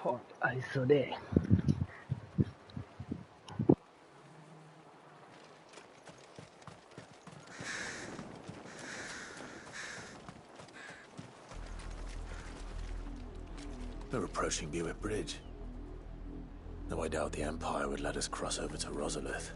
Port Isode. We're approaching Buick Bridge. Though I doubt the Empire would let us cross over to Rosalith.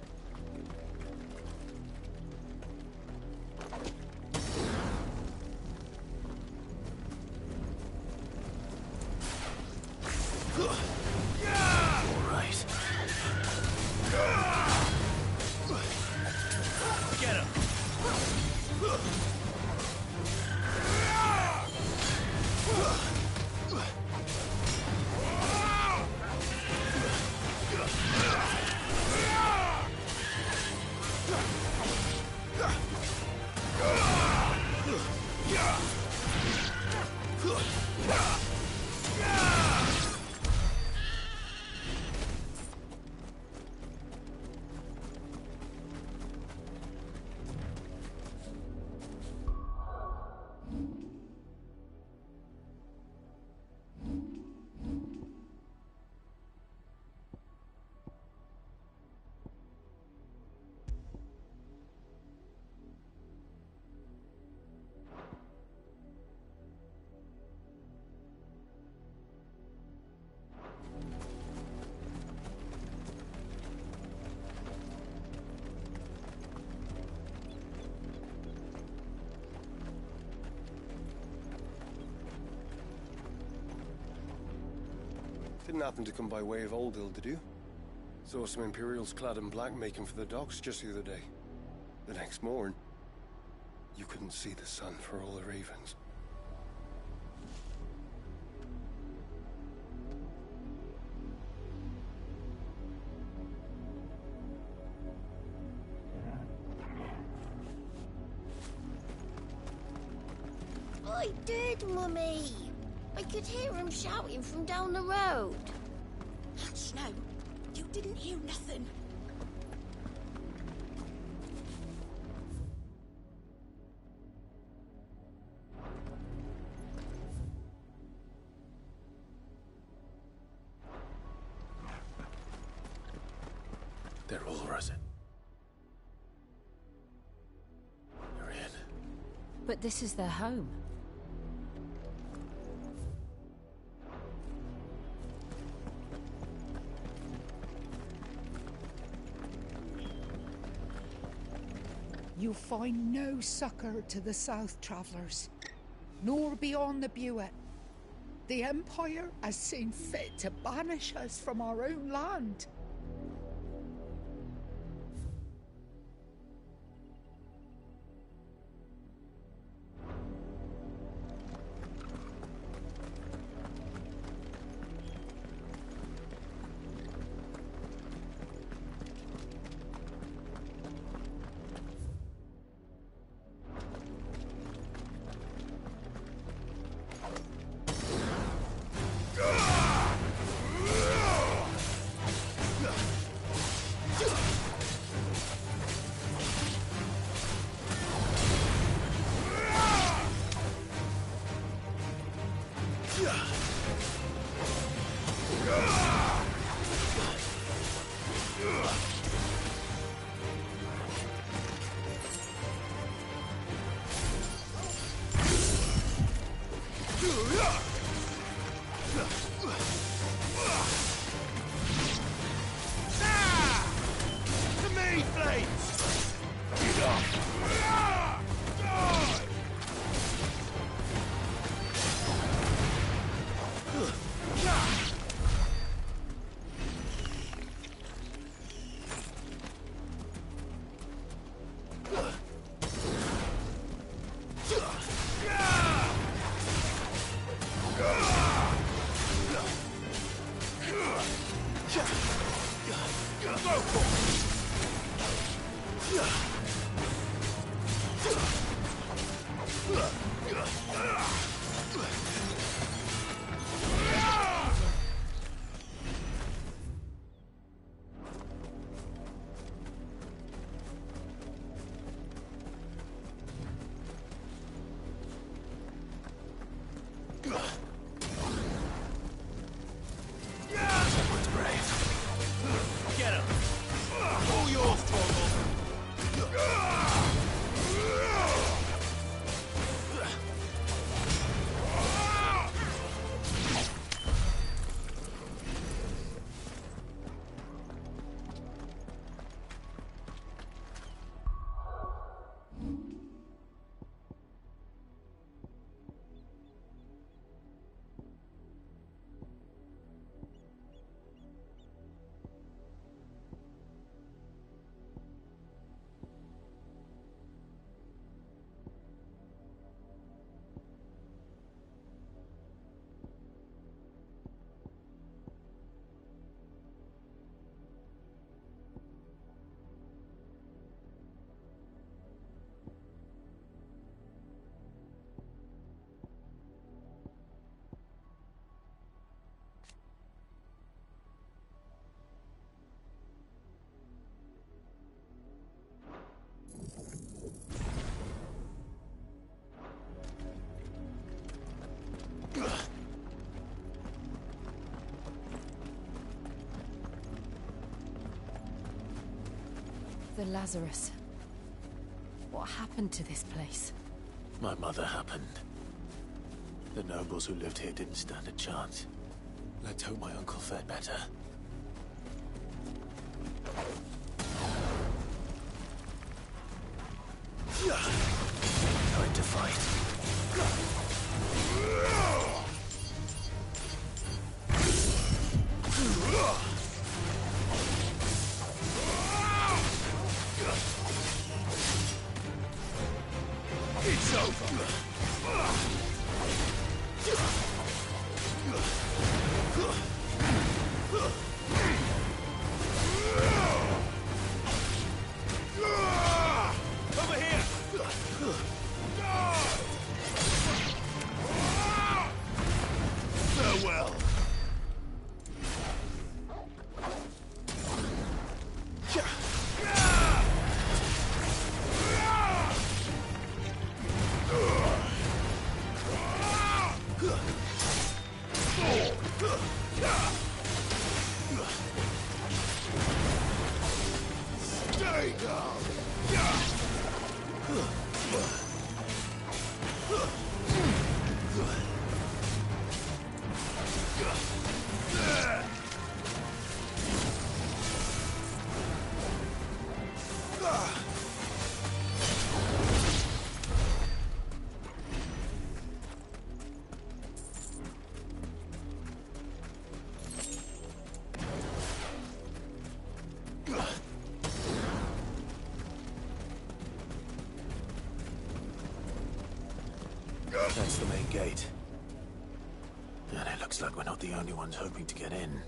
Didn't happen to come by way of Oldhill, did you? Saw some Imperials clad in black making for the docks just the other day. The next morn, you couldn't see the sun for all the ravens. I did, Mummy. I could hear him shouting from down the road. Hush, no. You didn't hear nothing. They're all Rosin. You're in. But this is their home. You find no succour to the south travellers, nor beyond the Buet. The Empire has seen fit to banish us from our own land. The Lazarus. What happened to this place? My mother happened. The nobles who lived here didn't stand a chance. Let's hope my uncle fared better. Time to fight. It's over. Over here. Farewell. Stay down. That's the main gate. And it looks like we're not the only ones hoping to get in.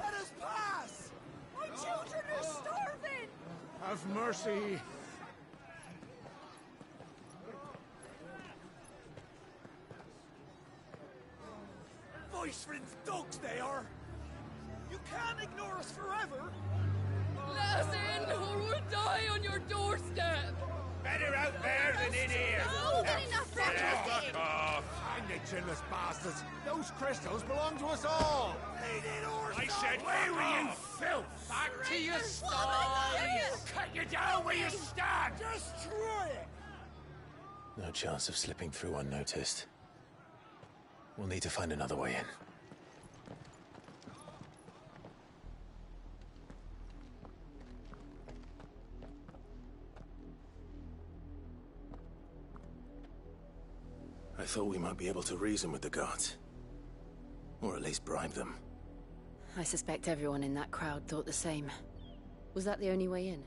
Let us pass! My children are starving! Have mercy. Viceland's dogs they are! You can't ignore us forever! Let us in, or we'll die on your doorstep! Better out there than in here. No, get enough breakfast in! Hang the chinless bastards. Those crystals belong to us all. I said, where were you, filth? Back to your sties. Cut you down where you stand. Destroy it! No chance of slipping through unnoticed. We'll need to find another way in. I thought we might be able to reason with the guards. Or at least bribe them. I suspect everyone in that crowd thought the same. Was that the only way in?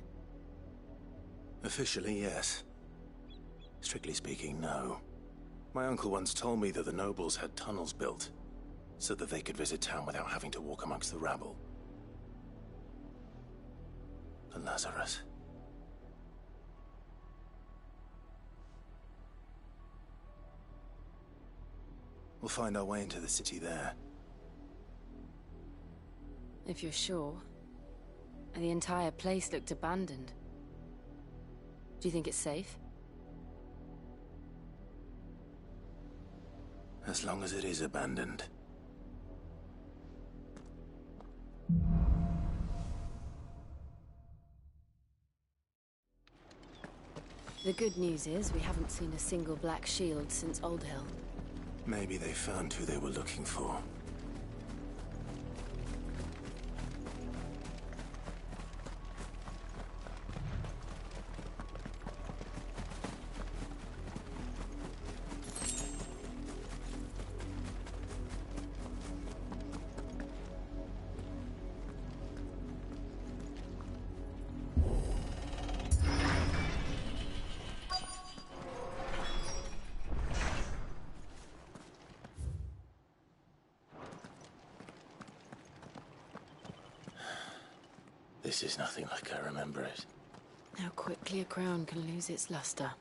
Officially, yes. Strictly speaking, no. My uncle once told me that the nobles had tunnels built, so that they could visit town without having to walk amongst the rabble. The Lazarus. We'll find our way into the city there. If you're sure. The entire place looked abandoned. Do you think it's safe? As long as it is abandoned. The good news is we haven't seen a single black shield since Old Hill. Maybe they found who they were looking for. This is nothing like I remember it. How quickly a crown can lose its luster.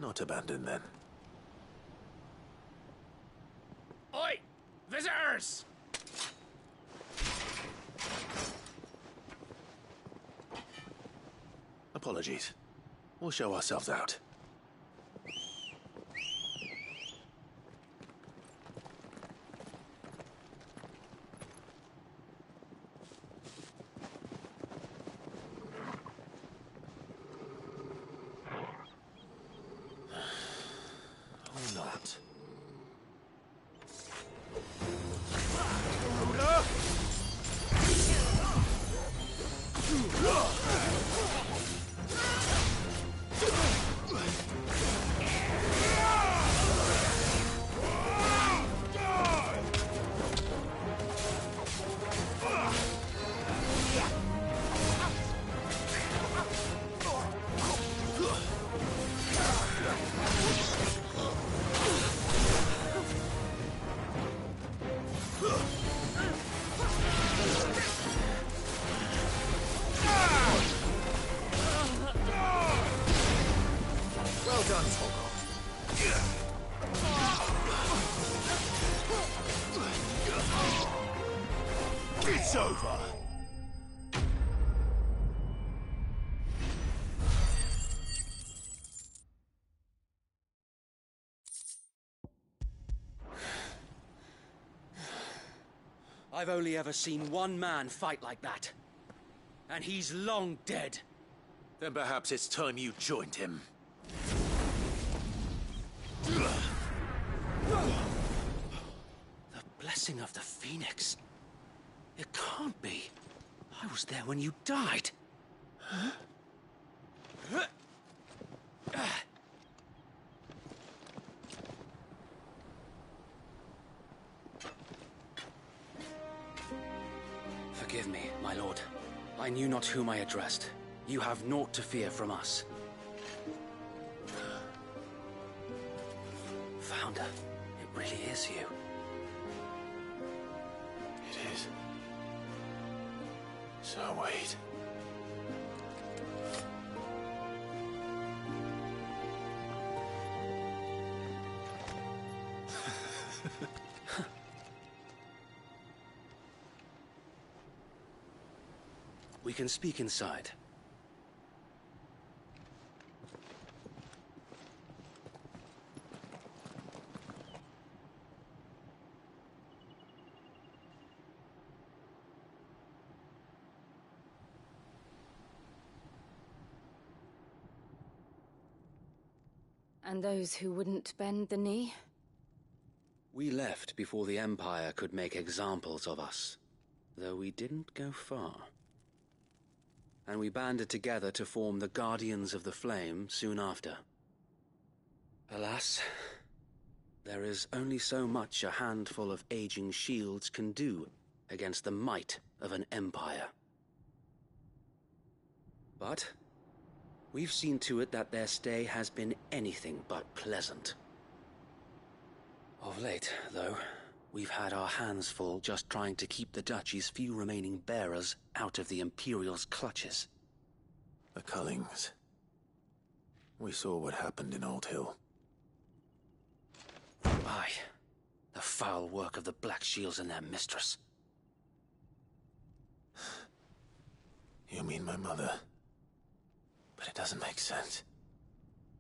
Not abandoned, then. Oi! Visitors! Apologies. We'll show ourselves out. Or not. Well done, Toggle. It's over. I've only ever seen one man fight like that. And he's long dead. Then perhaps it's time you joined him. The blessing of the Phoenix. It can't be. I was there when you died. Huh? Forgive me, my lord. I knew not whom I addressed. You have naught to fear from us. Founder, it really is you. It is. So wait. We can speak inside. And those who wouldn't bend the knee? We left before the Empire could make examples of us, though we didn't go far. And we banded together to form the Guardians of the Flame soon after. Alas, there is only so much a handful of aging shields can do against the might of an empire. But we've seen to it that their stay has been anything but pleasant. Of late, though, we've had our hands full just trying to keep the Duchy's few remaining bearers out of the Imperial's clutches. The Cullings. We saw what happened in Old Hill. Aye. The foul work of the Black Shields and their mistress. You mean my mother? But it doesn't make sense.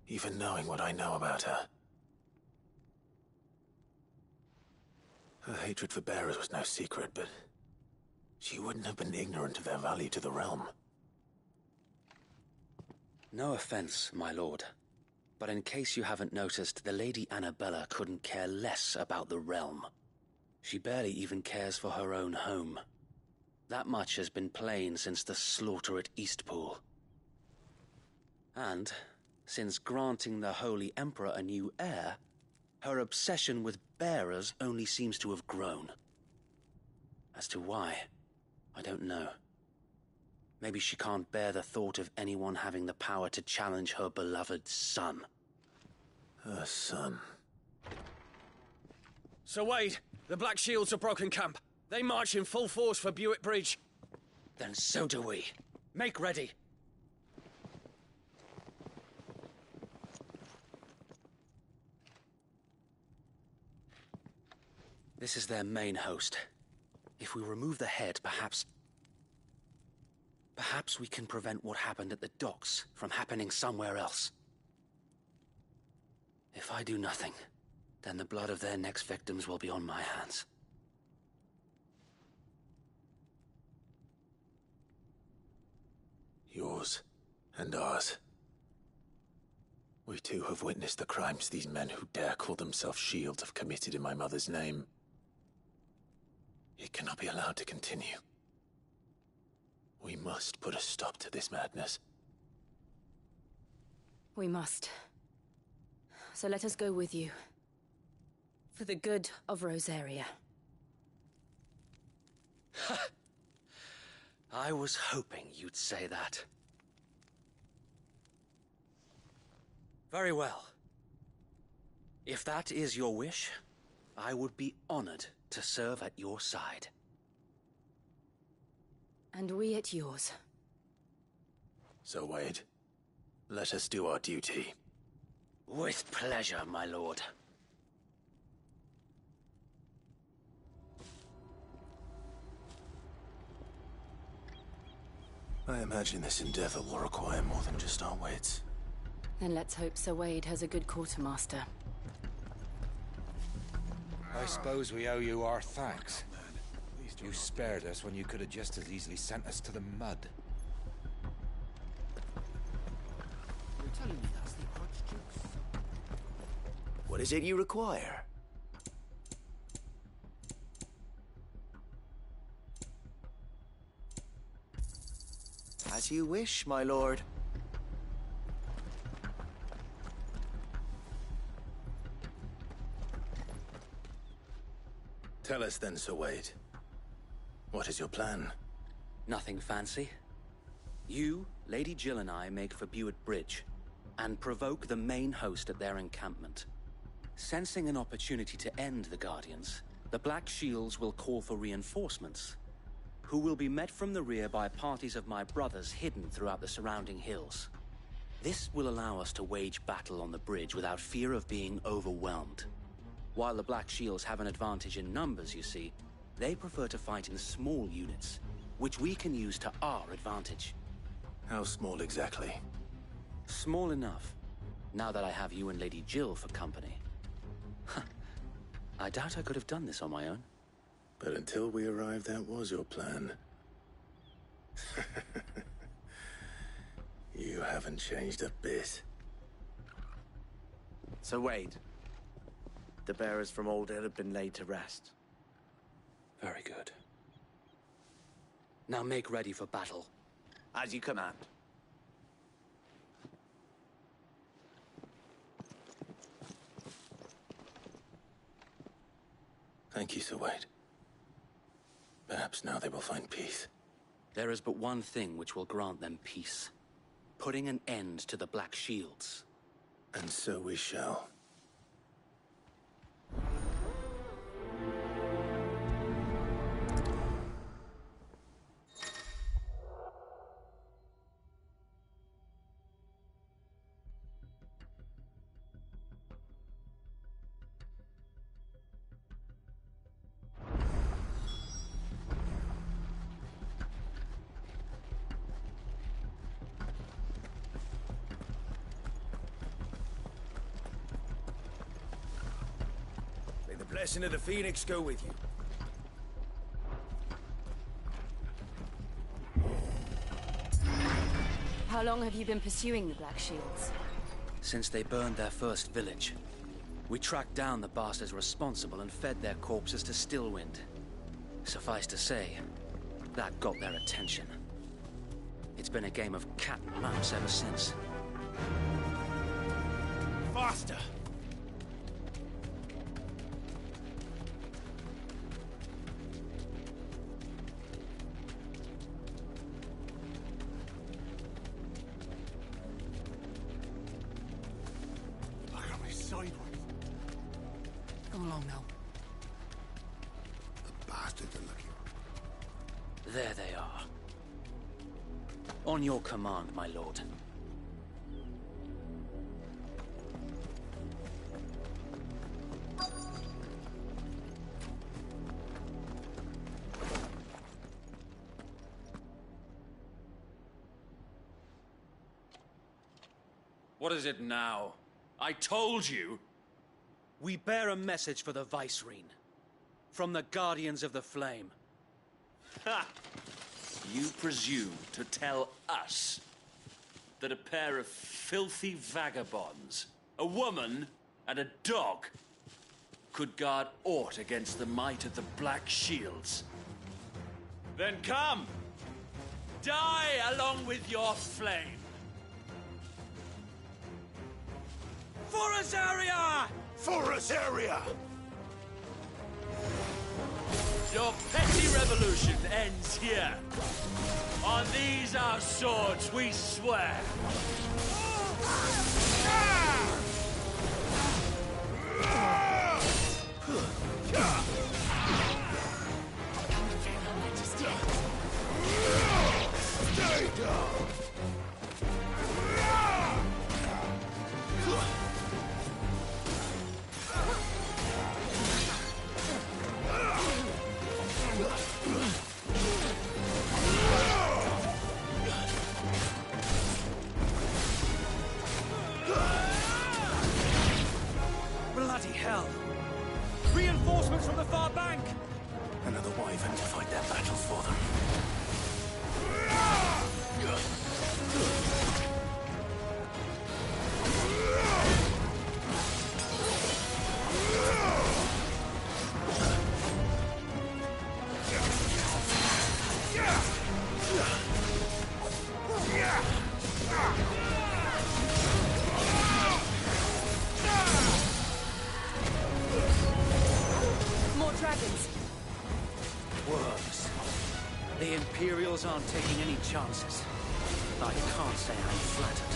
Even knowing what I know about her. Her hatred for bearers was no secret, but she wouldn't have been ignorant of their value to the realm. No offense, my lord, but in case you haven't noticed, the Lady Annabella couldn't care less about the realm. She barely even cares for her own home. That much has been plain since the slaughter at Eastpool. And, since granting the Holy Emperor a new heir, her obsession with bearers only seems to have grown. As to why, I don't know. Maybe she can't bear the thought of anyone having the power to challenge her beloved son. Her son. Sir Wade, the Black Shields have broken camp. They march in full force for Buick Bridge. Then so do we. Make ready. This is their main host. If we remove the head, perhaps we can prevent what happened at the docks from happening somewhere else. If I do nothing, then the blood of their next victims will be on my hands. Yours and ours. We too have witnessed the crimes these men who dare call themselves shields have committed in my mother's name. It cannot be allowed to continue. We must put a stop to this madness. We must. So let us go with you. For the good of Rosaria. I was hoping you'd say that. Very well. If that is your wish, I would be honored to serve at your side. And we at yours. So, Wade, let us do our duty. With pleasure, my lord. I imagine this endeavor will require more than just our wits. Then let's hope Sir Wade has a good quartermaster. I suppose we owe you our thanks. You spared us when you could have just as easily sent us to the mud. You're telling me that's the Archduke's son? What is it you require? As you wish, my lord. Tell us then, Sir Wade. What is your plan? Nothing fancy. You, Lady Jill and I make for Buett Bridge, and provoke the main host at their encampment. Sensing an opportunity to end the Guardians, the Black Shields will call for reinforcements, who will be met from the rear by parties of my brothers hidden throughout the surrounding hills. This will allow us to wage battle on the bridge without fear of being overwhelmed. While the Black Shields have an advantage in numbers, you see, they prefer to fight in small units, which we can use to our advantage. How small exactly? Small enough, now that I have you and Lady Jill for company. I doubt I could have done this on my own. But until we arrived, that was your plan. You haven't changed a bit. So Wade, the bearers from Old Hill have been laid to rest. Very good. Now make ready for battle. As you command. Thank you, Sir Wade. Perhaps now they will find peace. There is but one thing which will grant them peace. Putting an end to the Black Shields. And so we shall. May the blessing of the Phoenix go with you. How long have you been pursuing the Black Shields? Since they burned their first village. We tracked down the bastards responsible and fed their corpses to Stillwind. Suffice to say, that got their attention. It's been a game of cat and mouse ever since. Faster! Look at me sideways. Come along now. The bastards are looking. There they are. On your command, my lord. What is it now? I told you. We bear a message for the Vicereine. From the Guardians of the Flame. Ha! You presume to tell us that a pair of filthy vagabonds, a woman and a dog, could guard aught against the might of the Black Shields? Then come! Die along with your flame! For Azaria! For Azaria! Your petty revolution ends here. On these our swords we swear. Stay down! Bloody hell! Reinforcements from the far bank! Another wyvern to fight their battles for them. More dragons. Worms. The Imperials aren't taking any chances. I can't say I'm flattered.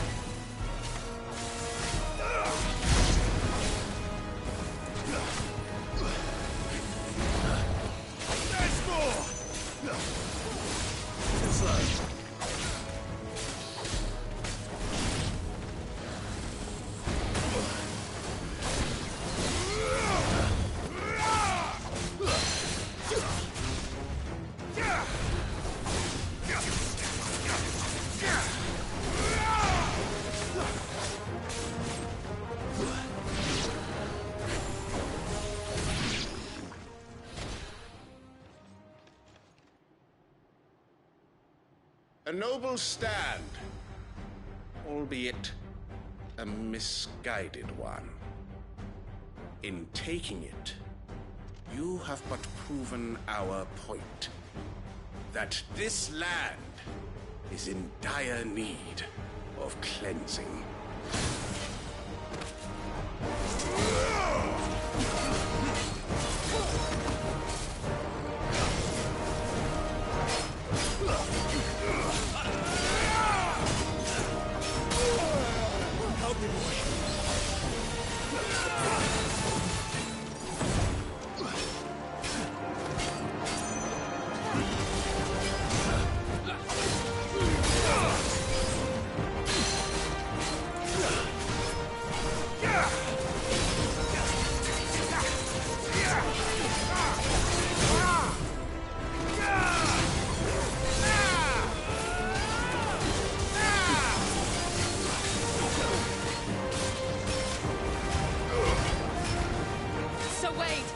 There's more! Too slow. A noble stand, albeit a misguided one. In taking it, you have but proven our point, that this land is in dire need of cleansing. Help me, boy. So Wade!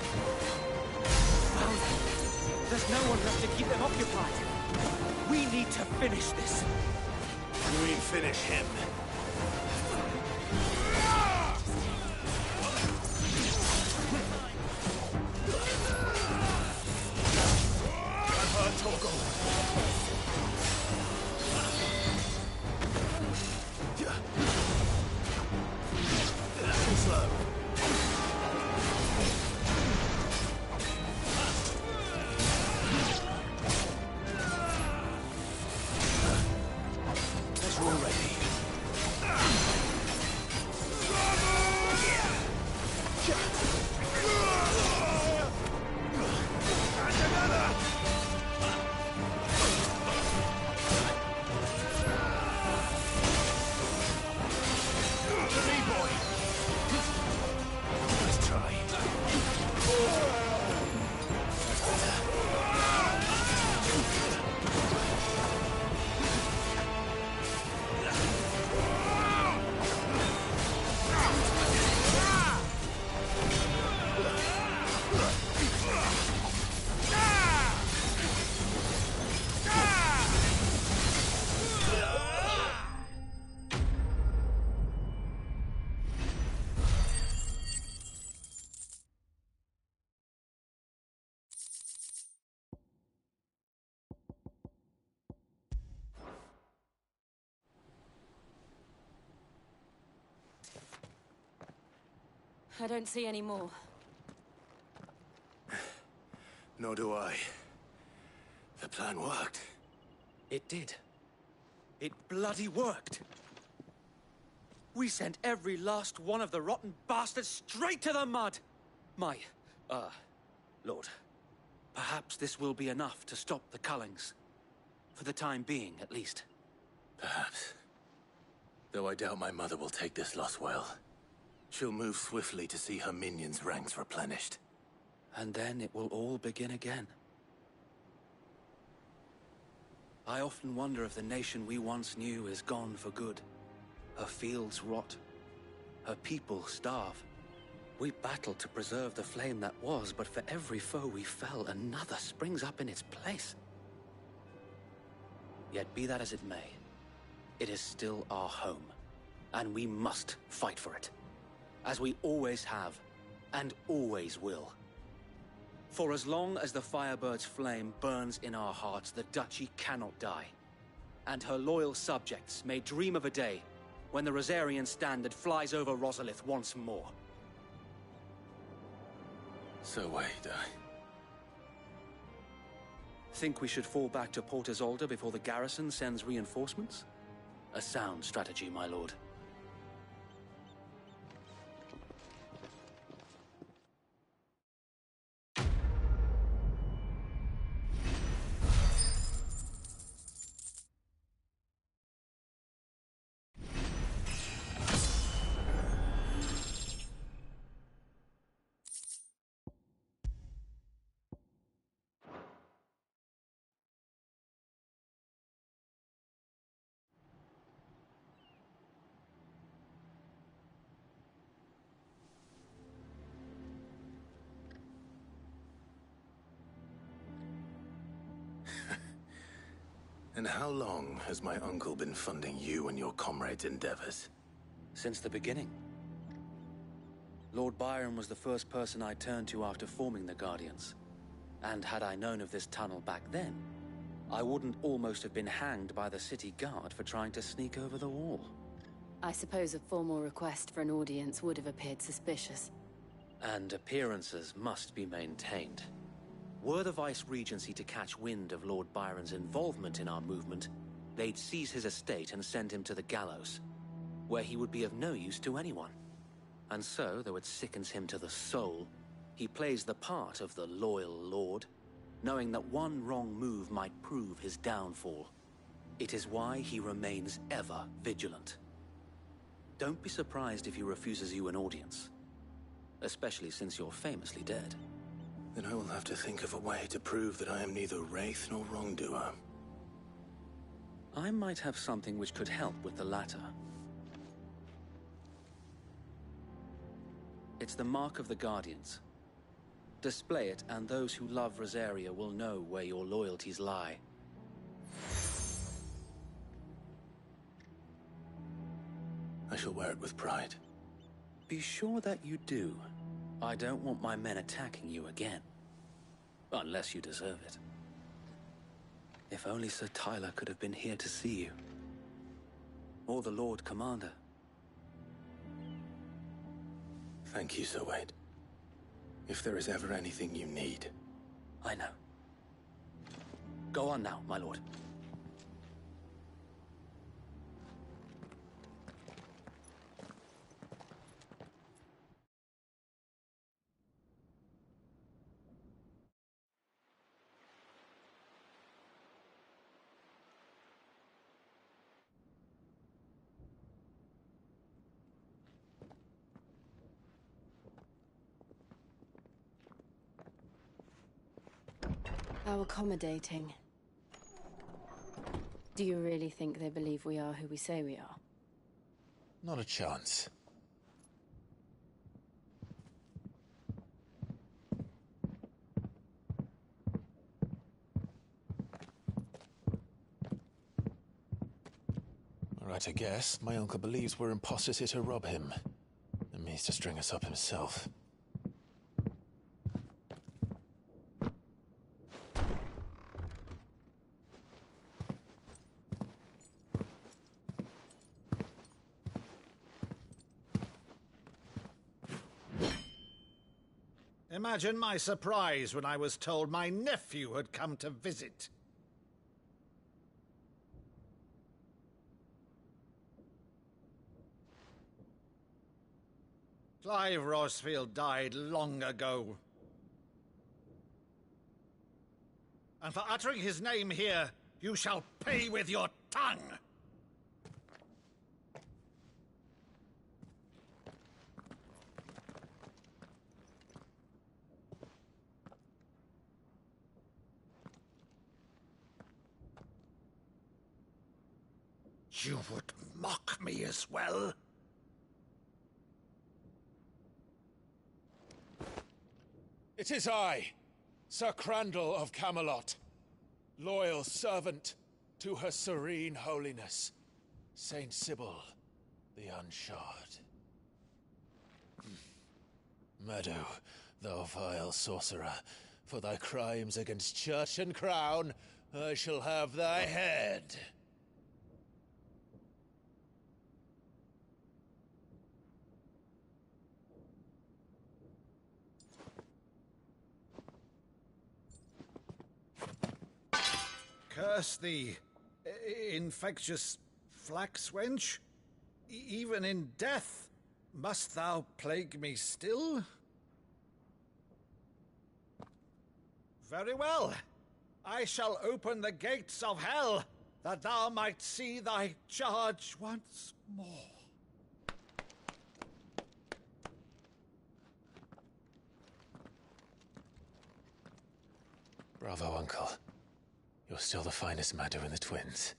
Well, there's no one left to keep them occupied. We need to finish this. You mean finish him? I've heard Torgal. Too slow. As you're ready. I don't see any more. Nor do I. The plan worked. It did. It bloody worked. We sent every last one of the rotten bastards straight to the mud! Lord, perhaps this will be enough to stop the Cullings. For the time being, at least. Perhaps. Though I doubt my mother will take this loss well. She'll move swiftly to see her minions' ranks replenished. And then it will all begin again. I often wonder if the nation we once knew is gone for good. Her fields rot. Her people starve. We battled to preserve the flame that was, but for every foe we fell, another springs up in its place. Yet be that as it may, it is still our home, and we must fight for it, as we always have, and always will. For as long as the Firebird's flame burns in our hearts, the Duchy cannot die, and her loyal subjects may dream of a day when the Rosarian standard flies over Rosalith once more. So wait, Think we should fall back to Port Isolde before the garrison sends reinforcements? A sound strategy, my lord. And how long has my uncle been funding you and your comrades' endeavors? Since the beginning. Lord Byron was the first person I turned to after forming the Guardians. And had I known of this tunnel back then, I wouldn't almost have been hanged by the city guard for trying to sneak over the wall. I suppose a formal request for an audience would have appeared suspicious. And appearances must be maintained. Were the Vice-Regency to catch wind of Lord Byron's involvement in our movement, they'd seize his estate and send him to the gallows, where he would be of no use to anyone. And so, though it sickens him to the soul, he plays the part of the loyal lord, knowing that one wrong move might prove his downfall. It is why he remains ever vigilant. Don't be surprised if he refuses you an audience, especially since you're famously dead. Then I will have to think of a way to prove that I am neither wraith nor wrongdoer. I might have something which could help with the latter. It's the mark of the Guardians. Display it, and those who love Rosaria will know where your loyalties lie. I shall wear it with pride. Be sure that you do. I don't want my men attacking you again. Unless you deserve it. If only Sir Tyler could have been here to see you. Or the Lord Commander. Thank you, Sir Wade. If there is ever anything you need. I know. Go on now, my lord. How accommodating. Do you really think they believe we are who we say we are? Not a chance. All right, I guess. My uncle believes we're imposters here to rob him. And means to string us up himself. Imagine my surprise when I was told my nephew had come to visit. Clive Rosfield died long ago. And for uttering his name here, you shall pay with your tongue! You would mock me as well? It is I, Sir Crandall of Camelot, loyal servant to Her Serene Holiness, Saint Sybil the Unshod. Meadow, thou vile sorcerer, for thy crimes against church and crown, I shall have thy head. Curse thee, infectious flax wench. Even in death, must thou plague me still? Very well. I shall open the gates of hell, that thou might see thy charge once more. Bravo, Uncle. You're still the finest Maddo in the twins.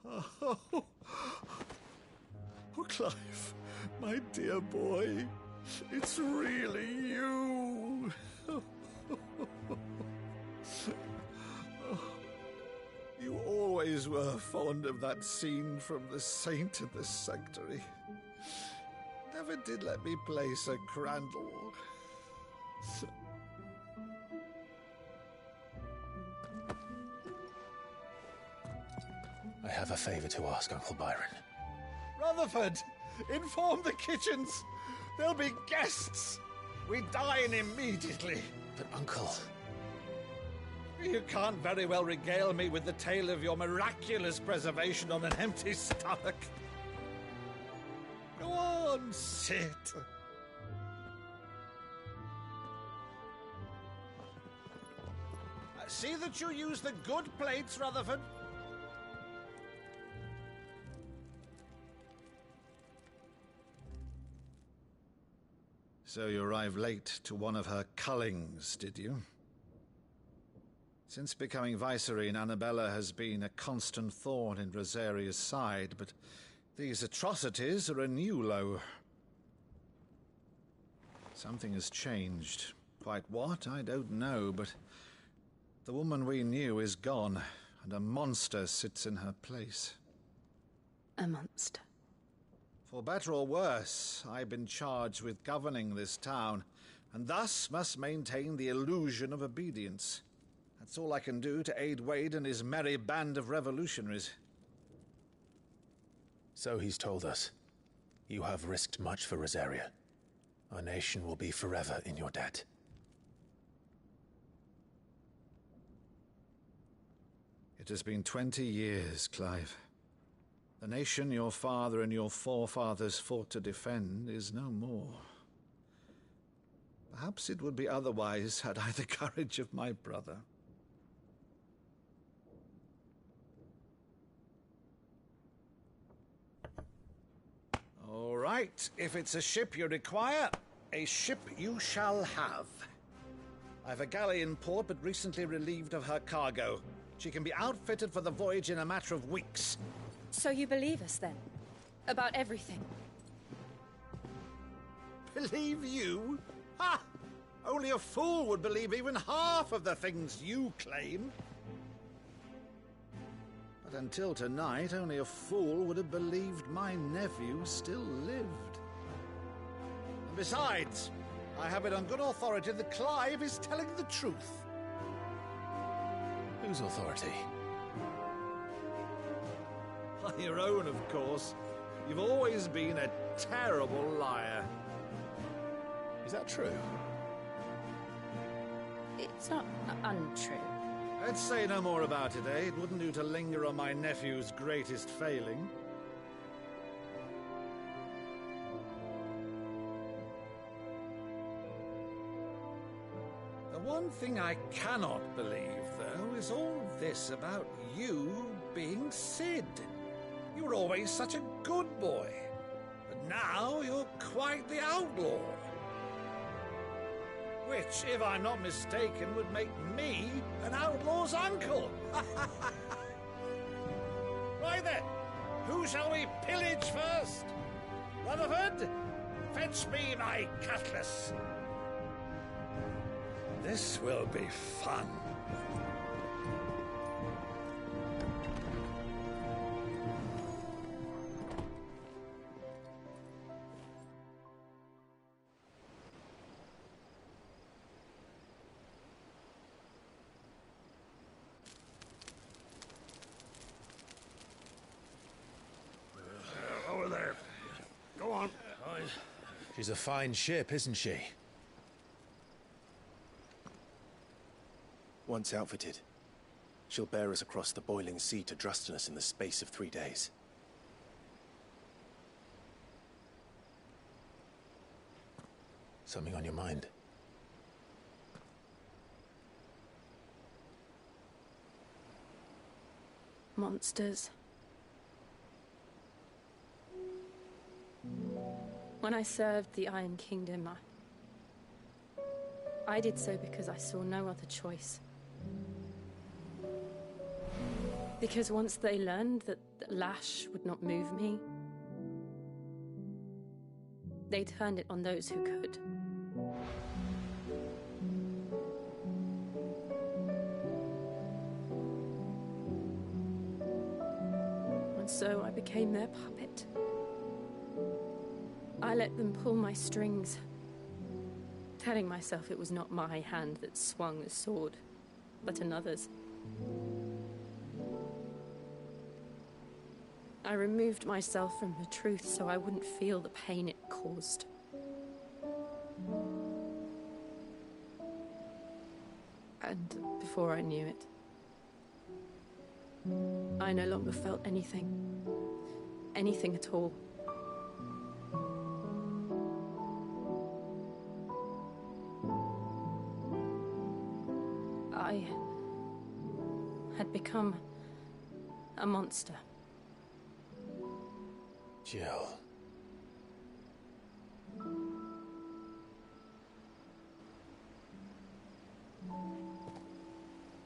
Oh, Clive, my dear boy, it's really you. You always were fond of that scene from The Saint in the Sanctuary. Never did let me play Sir Crandall. I have a favor to ask, Uncle Byron. Rutherford, inform the kitchens. There'll be guests. We dine immediately. But, Uncle... You can't very well regale me with the tale of your miraculous preservation on an empty stomach. Go on, sit. See that you use the good plates, Rutherford. So you arrived late to one of her cullings, did you? Since becoming Vicereine, Annabella has been a constant thorn in Rosaria's side, but these atrocities are a new low. Something has changed. Quite what, I don't know, but the woman we knew is gone, and a monster sits in her place. A monster? For better or worse, I've been charged with governing this town, and thus must maintain the illusion of obedience. That's all I can do to aid Wade and his merry band of revolutionaries. So he's told us. You have risked much for Rosaria. Our nation will be forever in your debt. It has been 20 years, Clive. The nation your father and your forefathers fought to defend is no more. Perhaps it would be otherwise had I the courage of my brother. All right, if it's a ship you require, a ship you shall have. I've a galley in port, but recently relieved of her cargo. She can be outfitted for the voyage in a matter of weeks. So you believe us, then? About everything? Believe you? Ha! Only a fool would believe even half of the things you claim. But until tonight, only a fool would have believed my nephew still lived. And besides, I have it on good authority that Clive is telling the truth. Whose authority? Your own, of course. You've always been a terrible liar. Is that true? It's not untrue. Let's say no more about it, eh? It wouldn't do to linger on my nephew's greatest failing. The one thing I cannot believe, though, is all this about you being Sid. You were always such a good boy, but now you're quite the outlaw. Which, if I'm not mistaken, would make me an outlaw's uncle. Right then, who shall we pillage first? Rutherford, fetch me my cutlass. This will be fun. Over there. Go on. She's a fine ship, isn't she? Once outfitted, she'll bear us across the boiling sea to Drustinus in the space of 3 days. Something on your mind? Monsters. When I served the Iron Kingdom, I did so because I saw no other choice. Because once they learned that the lash would not move me, they turned it on those who could. And so I became their puppet. I let them pull my strings, telling myself it was not my hand that swung the sword, but another's. I removed myself from the truth so I wouldn't feel the pain it caused. And before I knew it, I no longer felt anything. Anything at all. I had become a monster. Jill.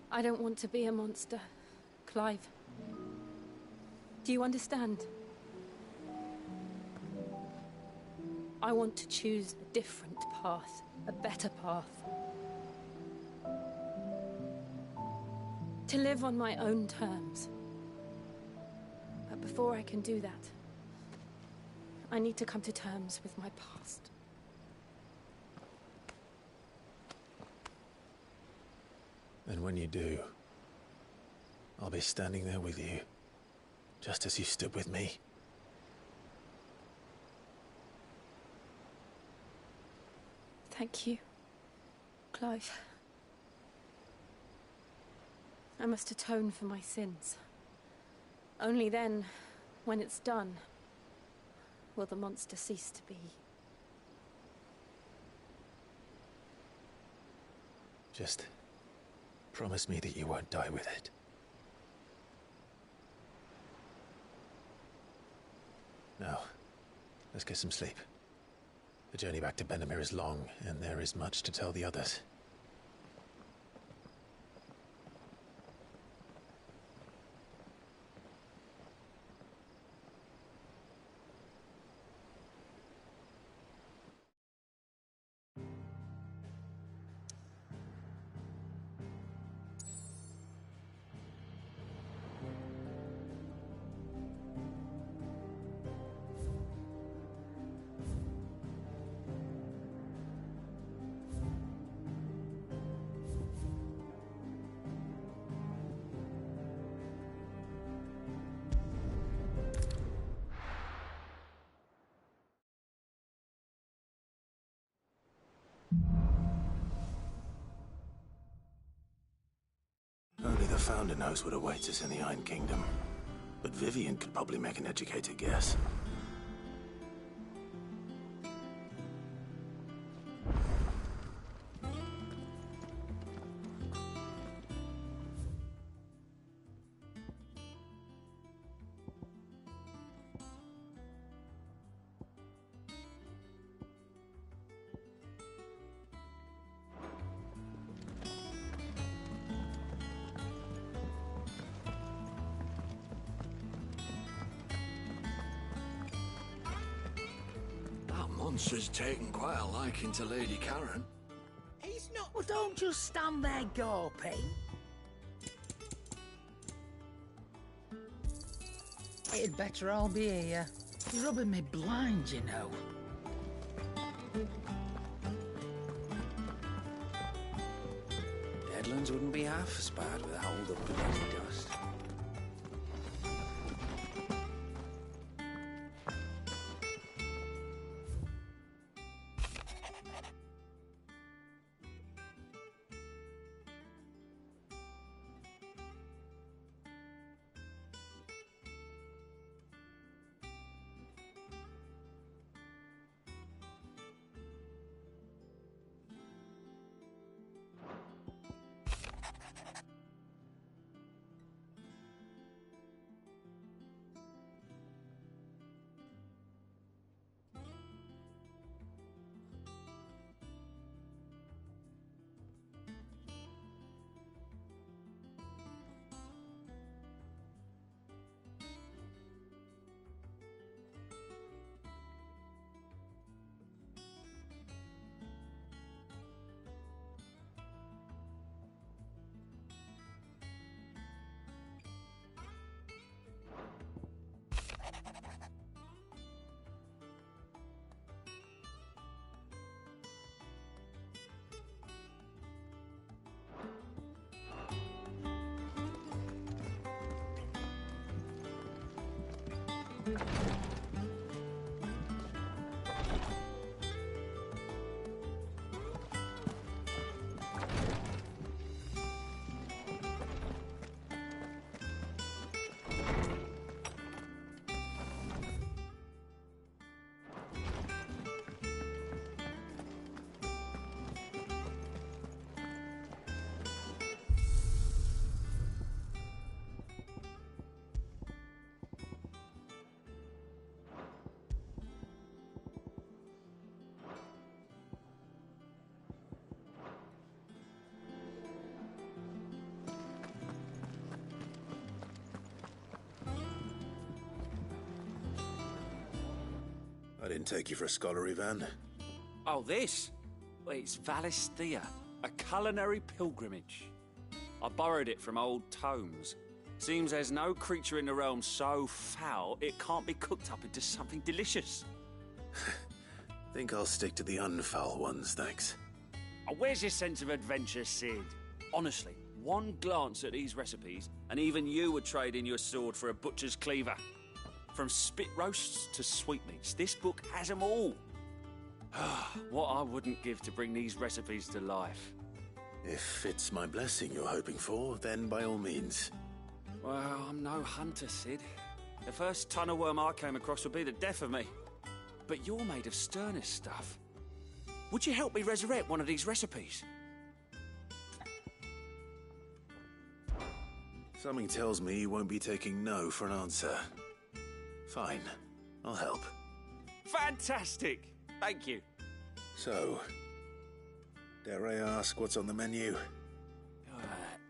I don't want to be a monster, Clive. Do you understand? I want to choose a different path, a better path. To live on my own terms. But before I can do that, I need to come to terms with my past. And when you do, I'll be standing there with you, just as you stood with me. Thank you, Clive. I must atone for my sins. Only then, when it's done, will the monster cease to be. Just promise me that you won't die with it. Now, let's get some sleep. The journey back to Benamir is long, and there is much to tell the others. Founder knows what awaits us in the Iron Kingdom, but Vivian could probably make an educated guess. Monster's taken quite a liking to Lady Karen. He's not. Well, don't just stand there gawping. It'd better I'll be here. You're rubbing me blind, you know. Deadlands wouldn't be half as bad without all the bloody dust. I didn't take you for a scholar, Ivan. Oh, this? Well, it's Valisthea, a culinary pilgrimage. I borrowed it from old tomes. Seems there's no creature in the realm so foul it can't be cooked up into something delicious. Think I'll stick to the unfoul ones, thanks. Oh, where's your sense of adventure, Sid? Honestly, one glance at these recipes, and even you would trade in your sword for a butcher's cleaver. From spit roasts to sweetmeats, this book has them all. What I wouldn't give to bring these recipes to life. If it's my blessing you're hoping for, then by all means. Well, I'm no hunter, Sid. The first ton of worm I came across would be the death of me. But you're made of sterner stuff. Would you help me resurrect one of these recipes? Something tells me you won't be taking no for an answer. Fine, I'll help. Fantastic! Thank you. So, dare I ask what's on the menu?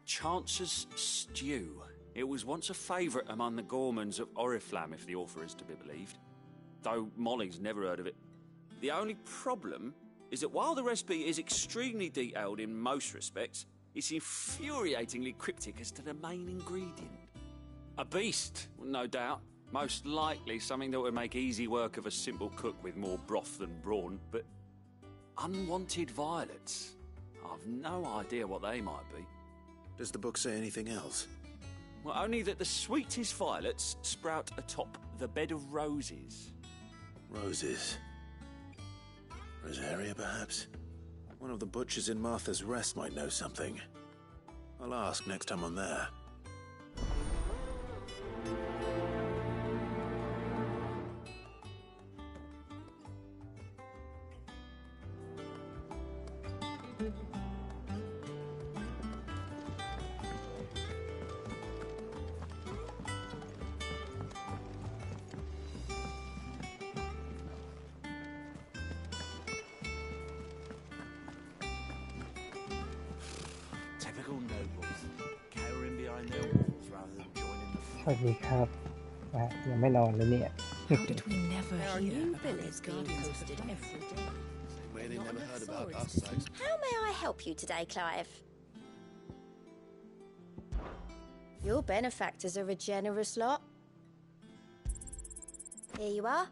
Chance's Stew. It was once a favourite among the gourmands of Oriflamme, if the author is to be believed. Though Molly's never heard of it. The only problem is that while the recipe is extremely detailed in most respects, it's infuriatingly cryptic as to the main ingredient. A beast, no doubt. Most likely something that would make easy work of a simple cook with more broth than brawn, but unwanted violets. I've no idea what they might be. Does the book say anything else? Well, only that the sweetest violets sprout atop the bed of roses. Roses. Rosaria, perhaps? One of the butchers in Martha's Rest might know something. I'll ask next time I'm there. Typical nobles, cowering behind their walls rather than joining the สวัสดีครับยังไม่นอนเลยเนี่ย How did we never hear about these guardians posted every day? Way they never heard about us, How may I help you today, Clive? Your benefactors are a generous lot. Here you are.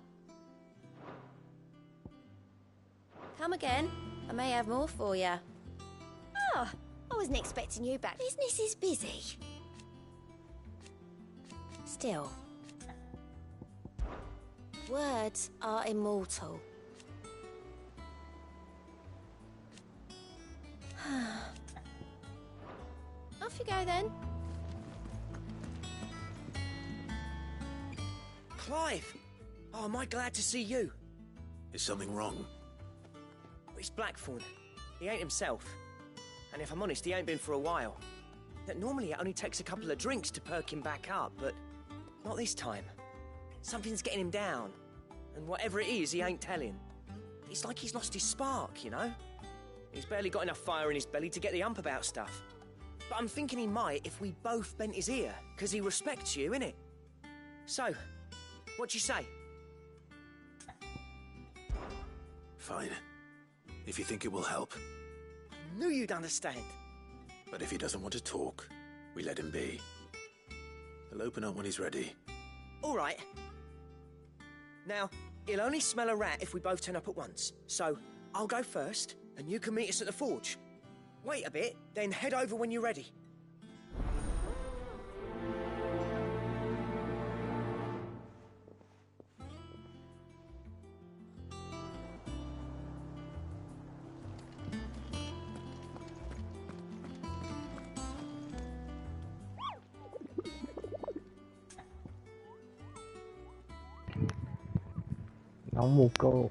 Come again. I may have more for you. Oh, I wasn't expecting you back. Business is busy. Still, words are immortal. Off you go then. Clive! Oh, am I glad to see you. Is something wrong? It's Blackthorn. He ain't himself. And if I'm honest, he ain't been for a while. Normally it only takes a couple of drinks to perk him back up, but not this time. Something's getting him down. And whatever it is, he ain't telling. It's like he's lost his spark, you know? He's barely got enough fire in his belly to get the ump about stuff. But I'm thinking he might if we both bent his ear, because he respects you, innit? So, what you say? Fine. If you think it will help. I knew you'd understand. But if he doesn't want to talk, we let him be. He'll open up when he's ready. All right. Now, he'll only smell a rat if we both turn up at once. So, I'll go first, and you can meet us at the forge. Wait a bit, then head over when you're ready. Nóng mù cô.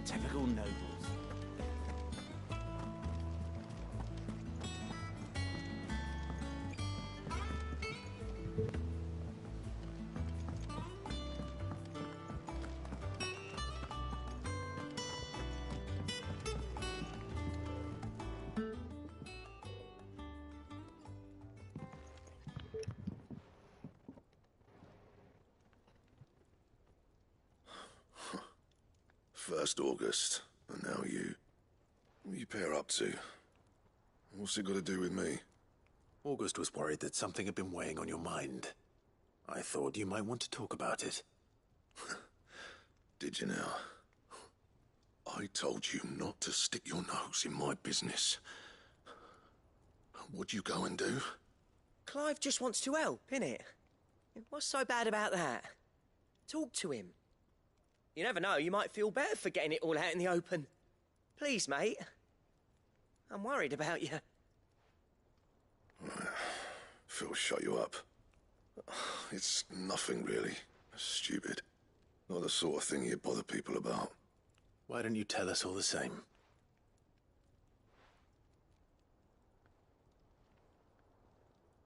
typical nobles. First August, and now you. What are you pair up to? What's it got to do with me? August was worried that something had been weighing on your mind. I thought you might want to talk about it. Did you now? I told you not to stick your nose in my business. What'd you go and do? Clive just wants to help, innit? What's so bad about that? Talk to him. You never know, you might feel better for getting it all out in the open. Please, mate. I'm worried about you. Phil shut you up. It's nothing really. Stupid. Not the sort of thing you bother people about. Why don't you tell us all the same?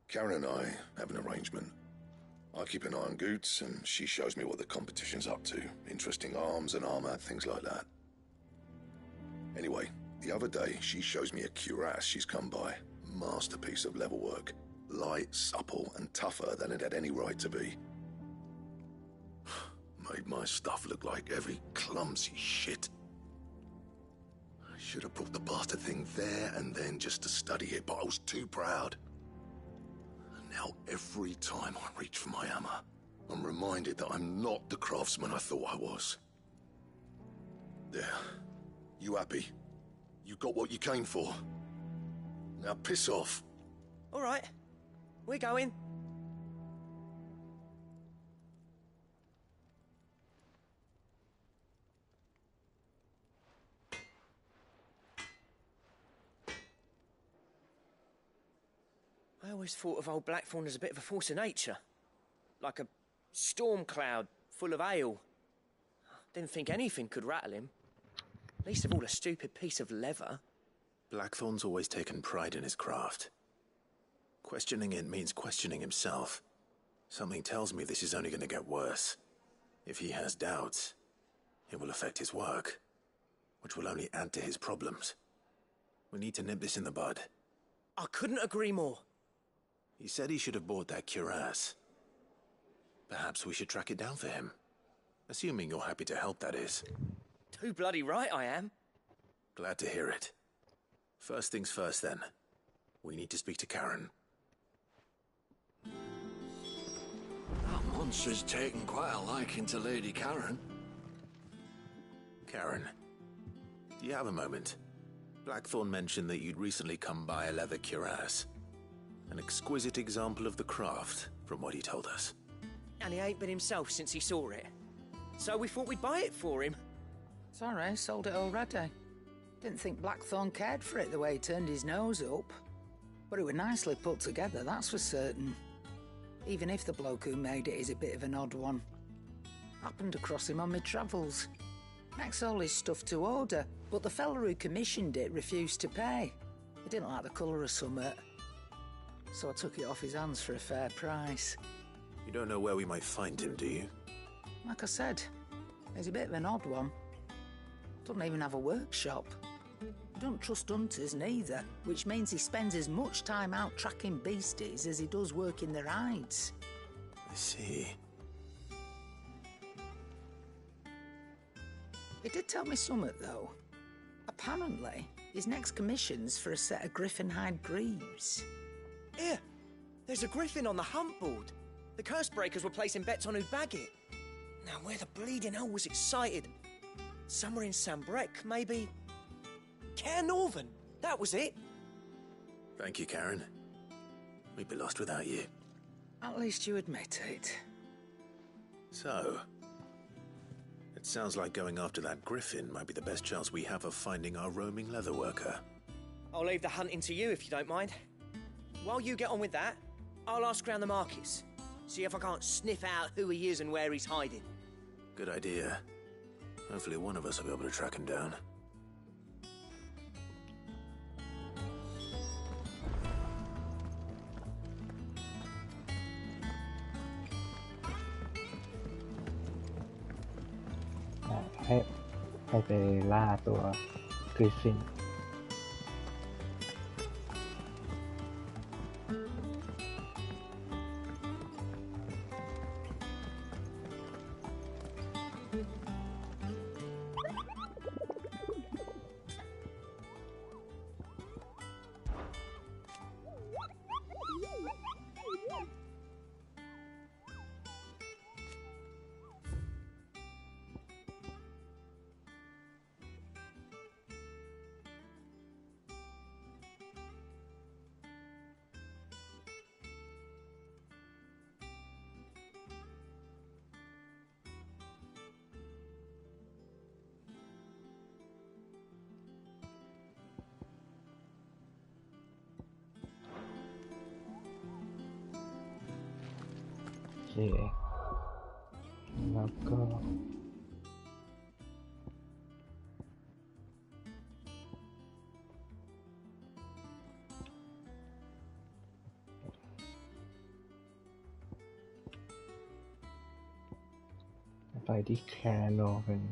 Karen and I have an arrangement. I keep an eye on Goots, and she shows me what the competition's up to. Interesting arms and armor, things like that. Anyway, the other day, she shows me a cuirass she's come by. Masterpiece of level work. Light, supple, and tougher than it had any right to be. Made my stuff look like heavy, clumsy shit. I should have brought the bastard thing there and then just to study it, but I was too proud. And now every time I reach for my hammer, I'm reminded that I'm not the craftsman I thought I was. There. You happy? You got what you came for. Now piss off. All right. We're going. I always thought of old Blackthorn as a bit of a force of nature. Like a storm cloud full of ale. Didn't think anything could rattle him. Least of all a stupid piece of leather. Blackthorn's always taken pride in his craft. Questioning it means questioning himself. Something tells me this is only going to get worse. If he has doubts, it will affect his work, which will only add to his problems. We need to nip this in the bud. I couldn't agree more. He said he should have bought that cuirass. Perhaps we should track it down for him. Assuming you're happy to help, that is. Too bloody right I am. Glad to hear it. First things first, then. We need to speak to Karen. That monster's taken quite a liking to Lady Karen. Karen, do you have a moment? Blackthorn mentioned that you'd recently come by a leather cuirass. An exquisite example of the craft, from what he told us. And he ain't been himself since he saw it. So we thought we'd buy it for him. Sorry, sold it already. Didn't think Blackthorn cared for it the way he turned his nose up. But it was nicely put together, that's for certain. Even if the bloke who made it is a bit of an odd one. Happened across him on my travels. Makes all his stuff to order, but the fella who commissioned it refused to pay. He didn't like the colour of summit. So I took it off his hands for a fair price. You don't know where we might find him, do you? Like I said, he's a bit of an odd one. Doesn't even have a workshop. He don't trust hunters neither, which means he spends as much time out tracking beasties as he does working their hides. I see. He did tell me something, though. Apparently, his next commission's for a set of griffin hide greaves. Here, there's a griffin on the hunt board. The curse breakers were placing bets on who'd bag it. Now, where the bleeding hell was excited? Somewhere in Sambrec, maybe? Cairnorthern, that was it. Thank you, Karen. We'd be lost without you. At least you admit it. So, it sounds like going after that griffin might be the best chance we have of finding our roaming leatherworker. I'll leave the hunting to you if you don't mind. While you get on with that, I'll ask around the markets. See if I can't sniff out who he is and where he's hiding. Good idea. Hopefully one of us will be able to track him down.ให้ไปล่าตัวกริฟฟิน แล้วก็ไปที่แคโนกัน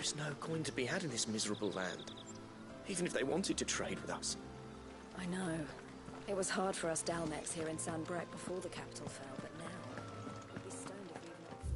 There's no coin to be had in this miserable land, even if they wanted to trade with us. I know. It was hard for us Dalmex here in Sanbreque before the capital fell, but now we'd be stoned if we even offered.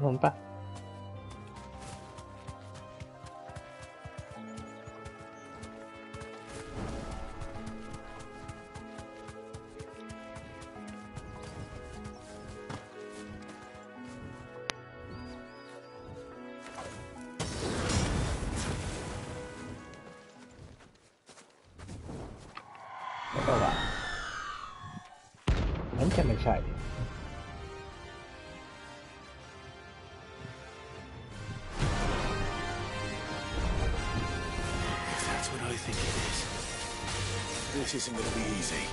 หล่นปะแล้วก็ว่านั้นจะไม่ใช่This isn't going to be easy.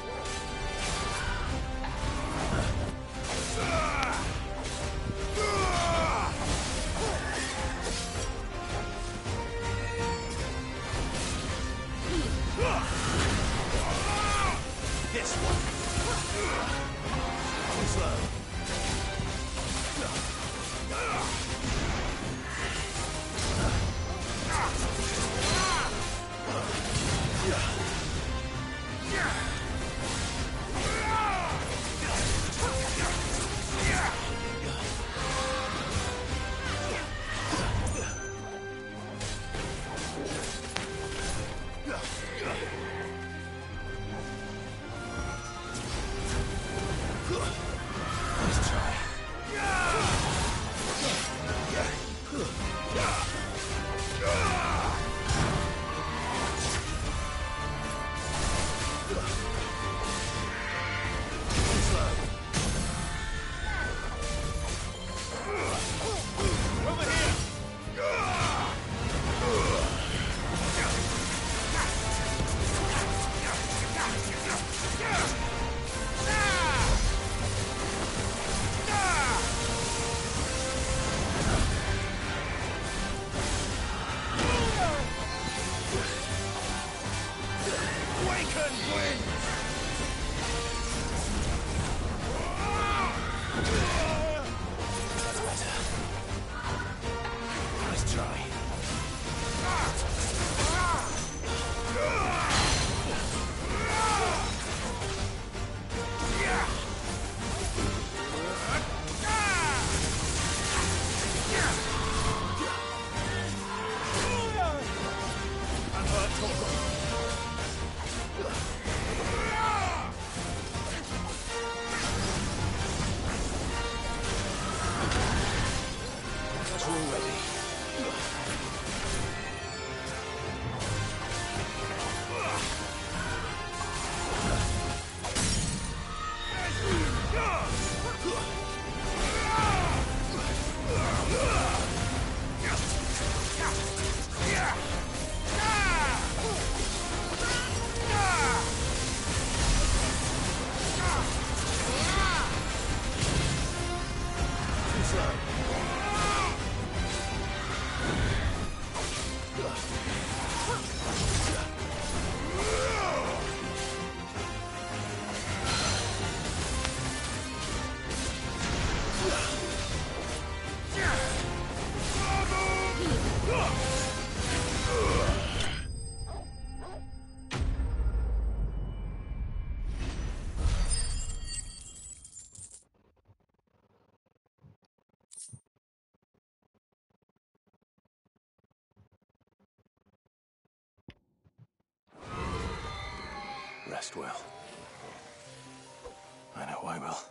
This one. Slow. rest well. I know I will.ๆ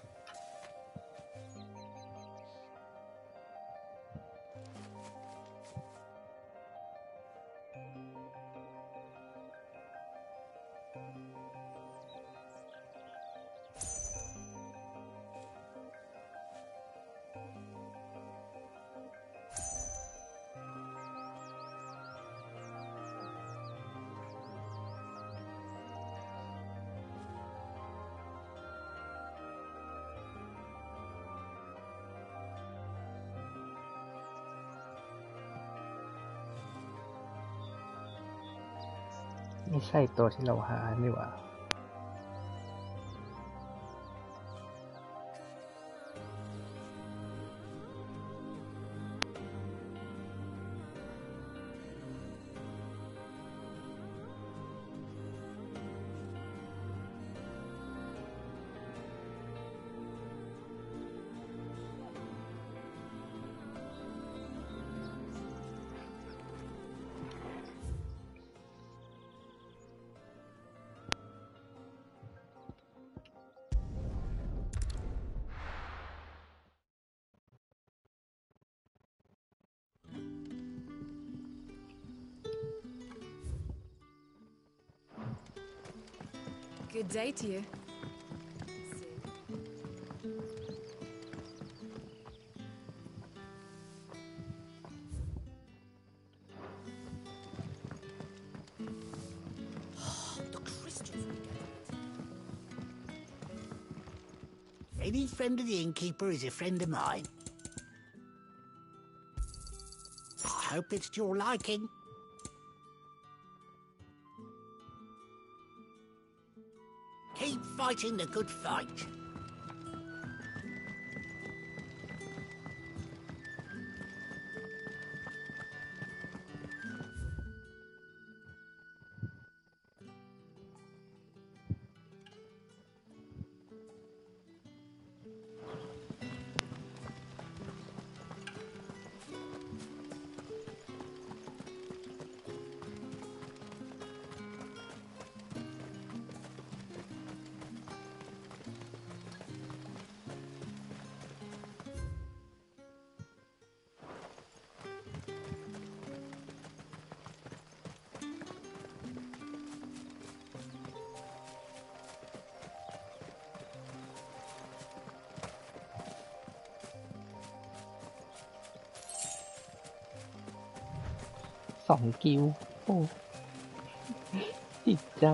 ไม่ใช่ตัวที่เราหานี่หว่าGood day to you. The crystals we get. Any friend of the innkeeper is a friend of mine. I hope it's to your liking. Keep fighting the good fight.2 กิวโอ้จิตใจ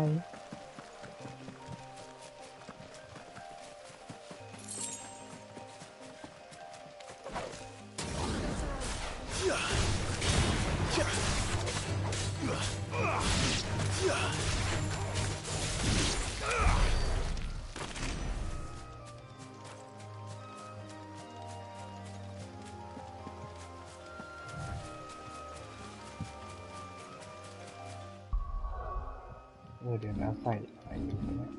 เดี๋ยวนะใส่อะไรอยู่เนี่ย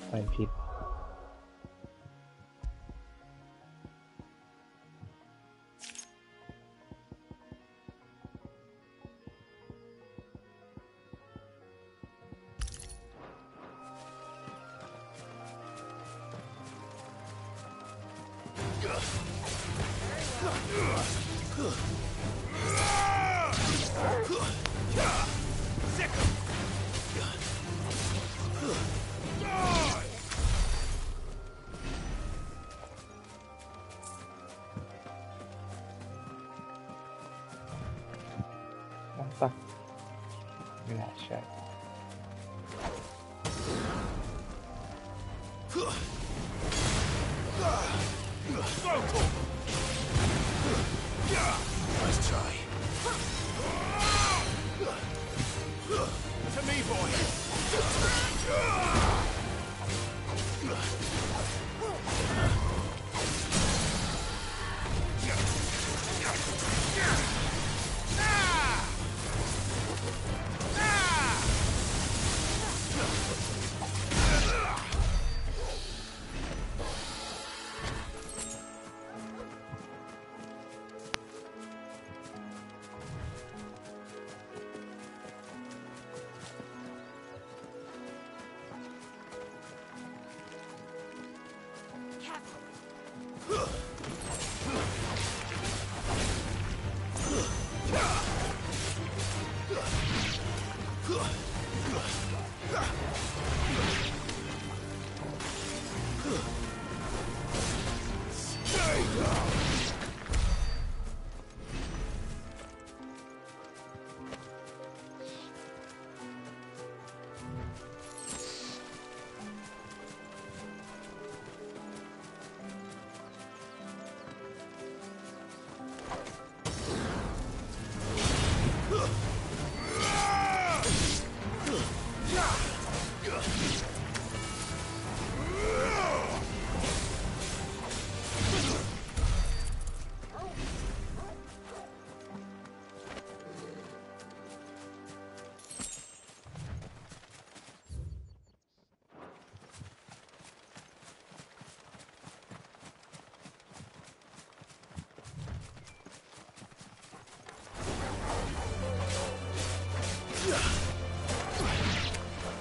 ใส่ผิด ไม่น่าใช่Nice try. To me, boy.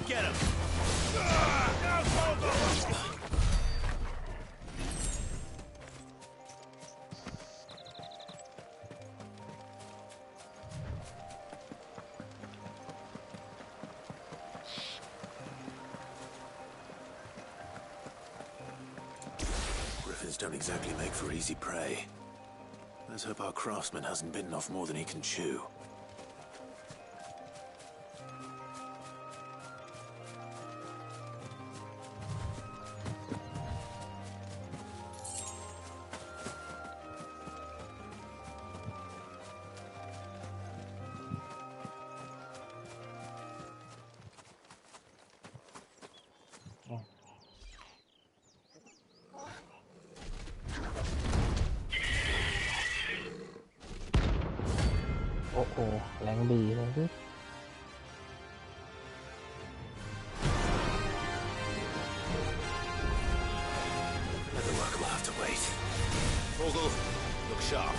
Get him! Griffins don't exactly make for easy prey. Let's hope our craftsman hasn't bitten off more than he can chew.โอ้โหแรงดีเลย Another work will have to wait. Torgal, look sharp.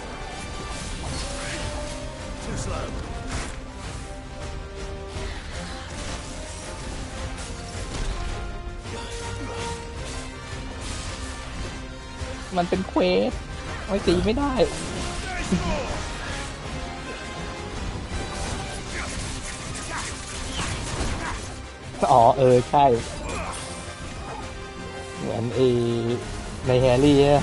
Too slow. มันเป็นเควสไม่ตีไม่ได้ อ๋อใช่เหมือนในแฮร์รี่อะ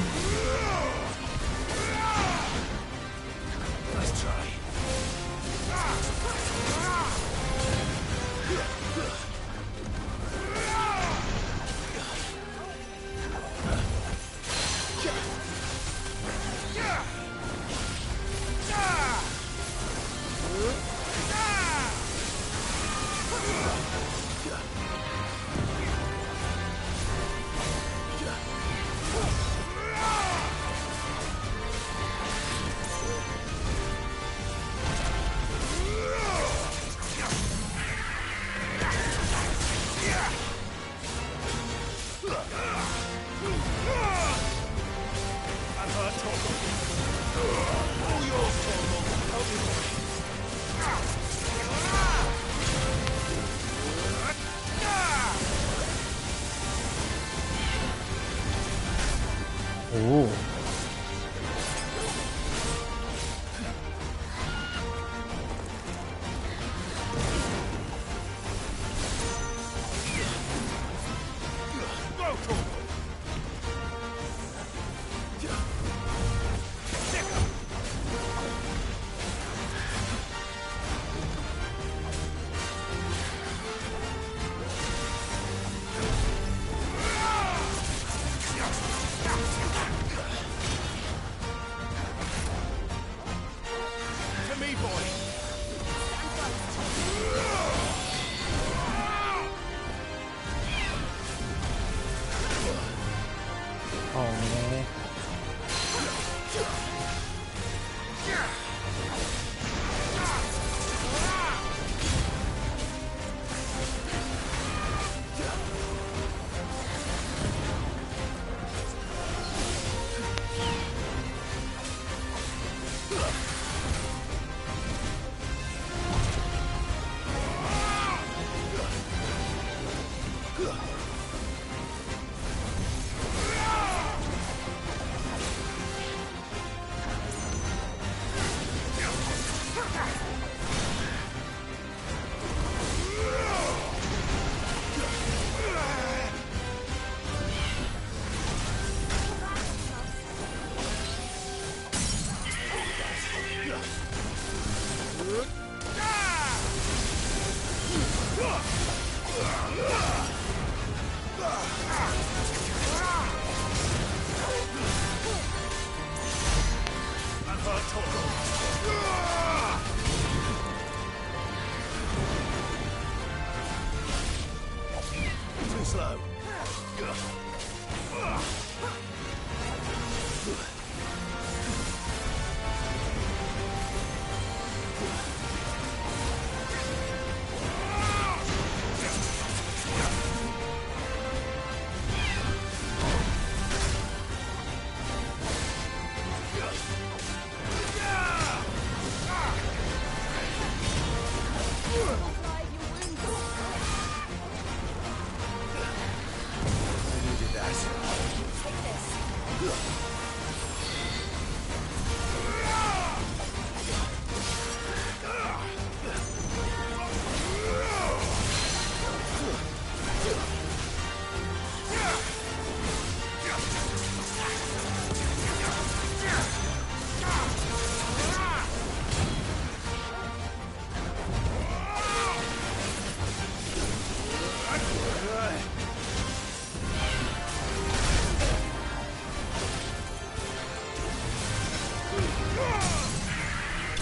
Too slow.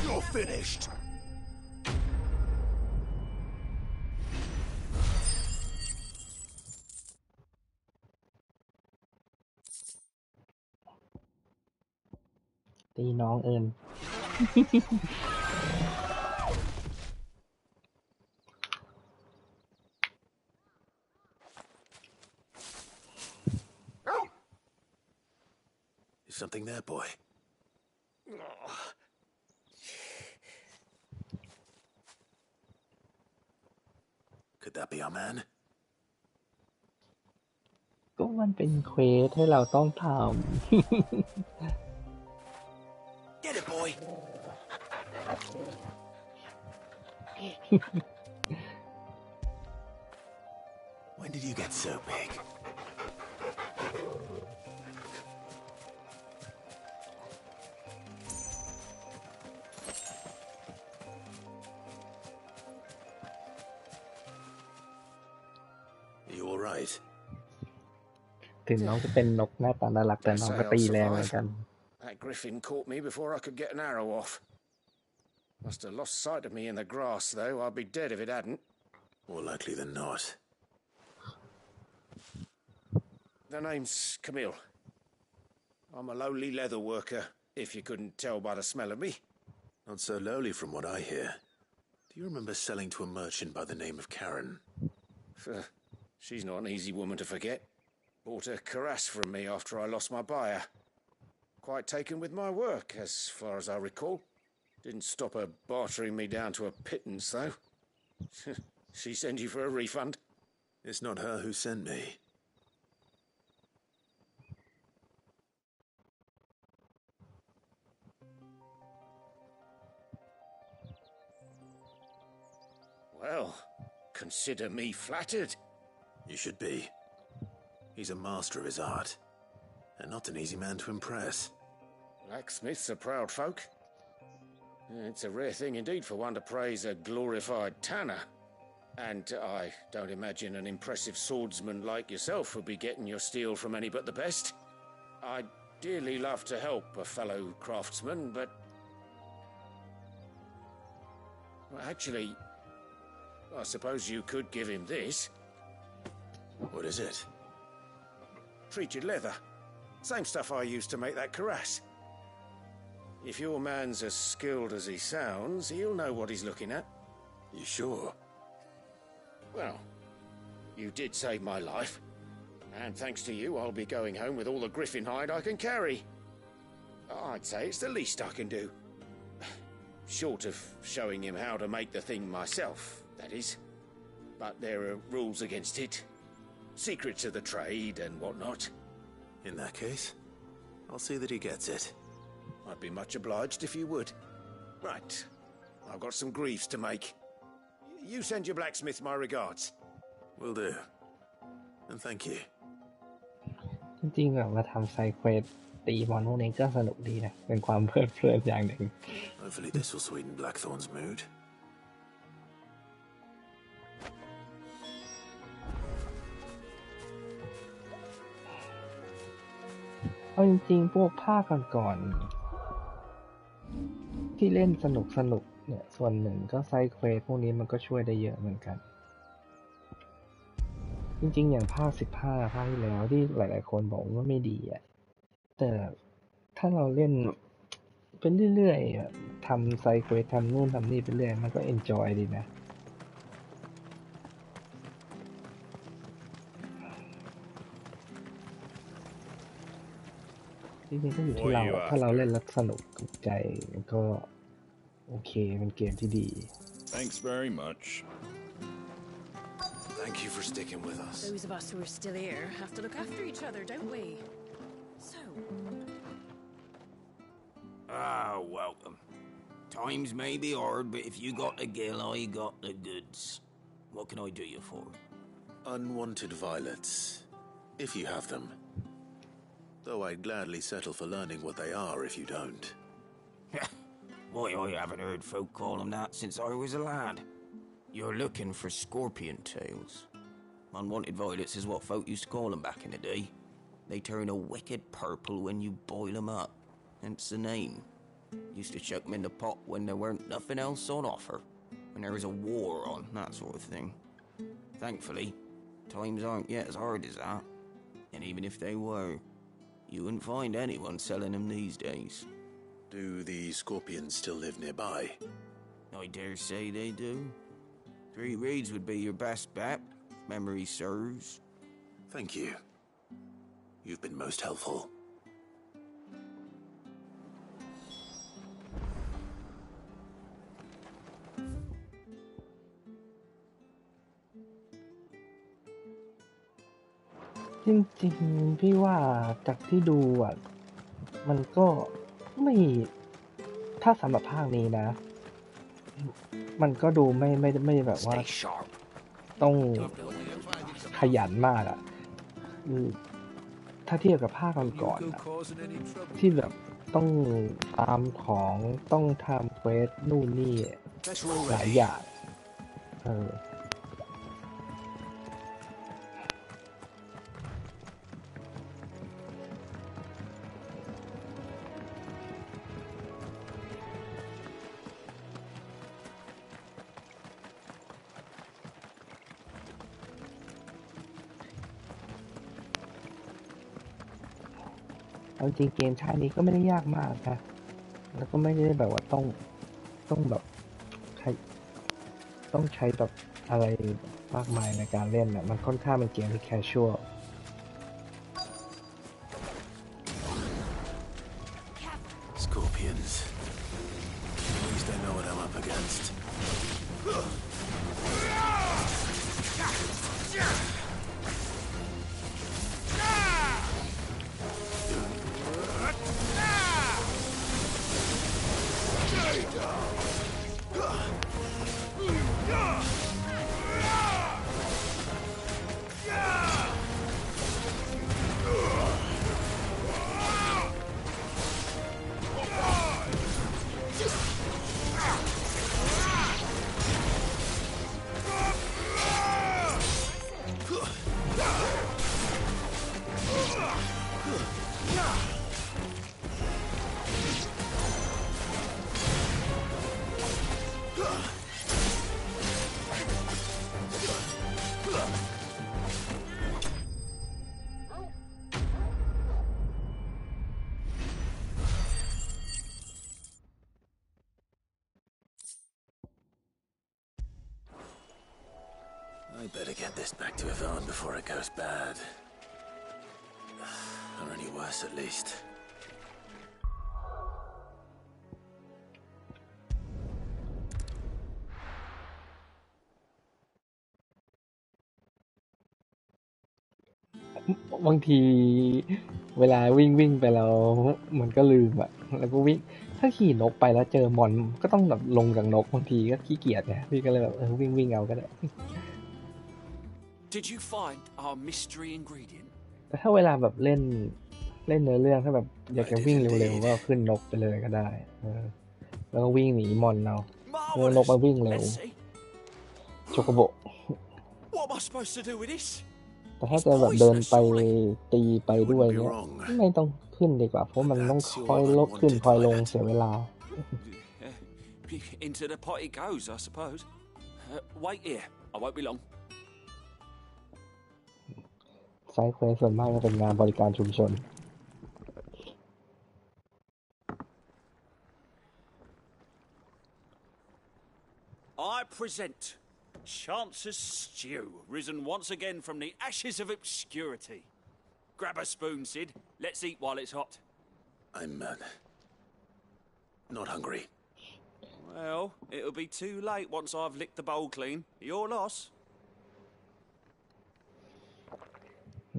You're finished. ตีน้องเอิญ Is something there, boy? Could that be our man? ก็มันเป็นเควสให้เราต้องทำ Get it, boy. When did you get so big? You all right? ถึงน้องจะเป็นนกหน้าตาน่ารักแต่น้องก็ตีแรงเหมือนกัน That griffin caught me before I could get an arrow off. Must have lost sight of me in the grass, though. I'd be dead if it hadn't. More likely than not. The name's Camille. I'm a lowly leather worker, if you couldn't tell by the smell of me. Not so lowly from what I hear. Do you remember selling to a merchant by the name of Karen? She's not an easy woman to forget. Bought a cuirass from me after I lost my buyer. Quite taken with my work, as far as I recall. Didn't stop her bartering me down to a pittance, though. She sent you for a refund? It's not her who sent me. Well, consider me flattered. You should be. He's a master of his art, and not an easy man to impress. Blacksmiths are proud folk. It's a rare thing indeed for one to praise a glorified tanner. And I don't imagine an impressive swordsman like yourself would be getting your steel from any but the best. I'd dearly love to help a fellow craftsman, but... Well, actually, I suppose you could give him this. What is it? Treated leather. Same stuff I used to make that cuirass. If your man's as skilled as he sounds, he'll know what he's looking at. You sure? Well, you did save my life. And thanks to you, I'll be going home with all the griffin hide I can carry. I'd say it's the least I can do. Short of showing him how to make the thing myself, that is. But there are rules against it. Secrets of the trade and whatnot. In that case, I'll see that he gets it. I'd be much obliged if you would. Right. I've got some greaves to make. You send your blacksmith my regards. Will do. And thank you. จริงๆแบบมาทำไซด์เควส ตีมอนพวกนี้ก็สนุกดีนะเป็นความเพลิดเพลินอย่างหนึ่ง Hopefully this will sweeten Blackthorn's mood. เอาจริงๆพวกภาคก่อนๆที่เล่นสนุกเนี่ยส่วนหนึ่งก็ไซด์เควสพวกนี้มันก็ช่วยได้เยอะเหมือนกันจริงๆอย่างภาค15ภาคที่แล้วที่หลายๆคนบอกว่าไม่ดีอ่ะแต่ถ้าเราเล่นเป็นเรื่อยๆทำไซด์เควสทำนู่นทำนี่ไปเรื่อยมันก็เอนจอยดีนะจริงๆก็อยู่ที่เราถ้าเราเล่นแล้วสนุกถูกใจก็โอเคเป็นเกมที่ดี Thanks very much. Thank you for sticking with us. Those of us who are still here have to look after each other, don't we? So. Welcome. Times may be hard, but if you got the gill, I got the goods. What can I do you for? Unwanted violets, if you have them. Though I'd gladly settle for learning what they are if you don't. Why, I haven't heard folk call them that since I was a lad. You're looking for scorpion tails. Unwanted violets is what folk used to call them back in the day. They turn a wicked purple when you boil them up, hence the name. Used to chuck them in the pot when there weren't nothing else on offer, when there was a war on, that sort of thing. Thankfully, times aren't yet as hard as that, and even if they were, you wouldn't find anyone selling them these days. Do the scorpions still live nearby? I dare say they do. 3 reeds would be your best bet, if memory serves. Thank you. You've been most helpful.จริงๆพี่ว่าจากที่ดูอ่ะมันก็ไม่ถ้าสำหรับภาคนี้นะมันก็ดูไม่แบบว่าต้องขยันมากอ่ะถ้าเทียบกับภาคก่อนๆที่แบบต้องตามของต้องทำเควสนู่นนี่หลายอย่างเอาจริงเกมชาตินี้ก็ไม่ได้ยากมากนะแล้วก็ไม่ได้แบบว่าต้องแบบต้องใช้แบบอะไรมากมายในการเล่นอ่ะมันค่อนข้างเป็นเกมที่แคชชวลScorpions. At least I know what I'm up against. I better get this back to Yvonne before it goes bad. Or any worse, at least. บางทีเวลาวิ่งไปแล้วมันก็ลืมอ่ะแล้วก็วิ่งถ้าขี่นกไปแล้วเจอมอนก็ต้องแบบลงจากนกบางทีก็ขี้เกียจไงพี่ก็เลยแบบวิ่งเอาก็ได้ Did you find our mystery ingredient? แต่ถ้าเวลาแบบเล่น เล่นเนื้อเรื่องถ้าแบบอยากจะวิ่งเร็วๆก็ขึ้นนกไปเลยก็ได้แล้วก็วิ่งหนีมอนเอานกมาวิ่งเร็วโชโกโบ What am I supposed to do with this? แต่ถ้าจะแบบเดินไปตีไปด้วยเนี่ยไม่ต้องขึ้นดีกว่าเพราะมันต้องคอยลดขึ้นคอยลงเสียเวลา Into the pot it goes, I suppose. Wait here. I won't be long. ไซด์เควสส่วนมากจะเป็นงานบริการชุมชน I present Chance's Stew, risen once again from the ashes of obscurity. Grab a spoon, Sid. Let's eat while it's hot. I'm not hungry. Well, it'll be too late once I've licked the bowl clean. Your loss.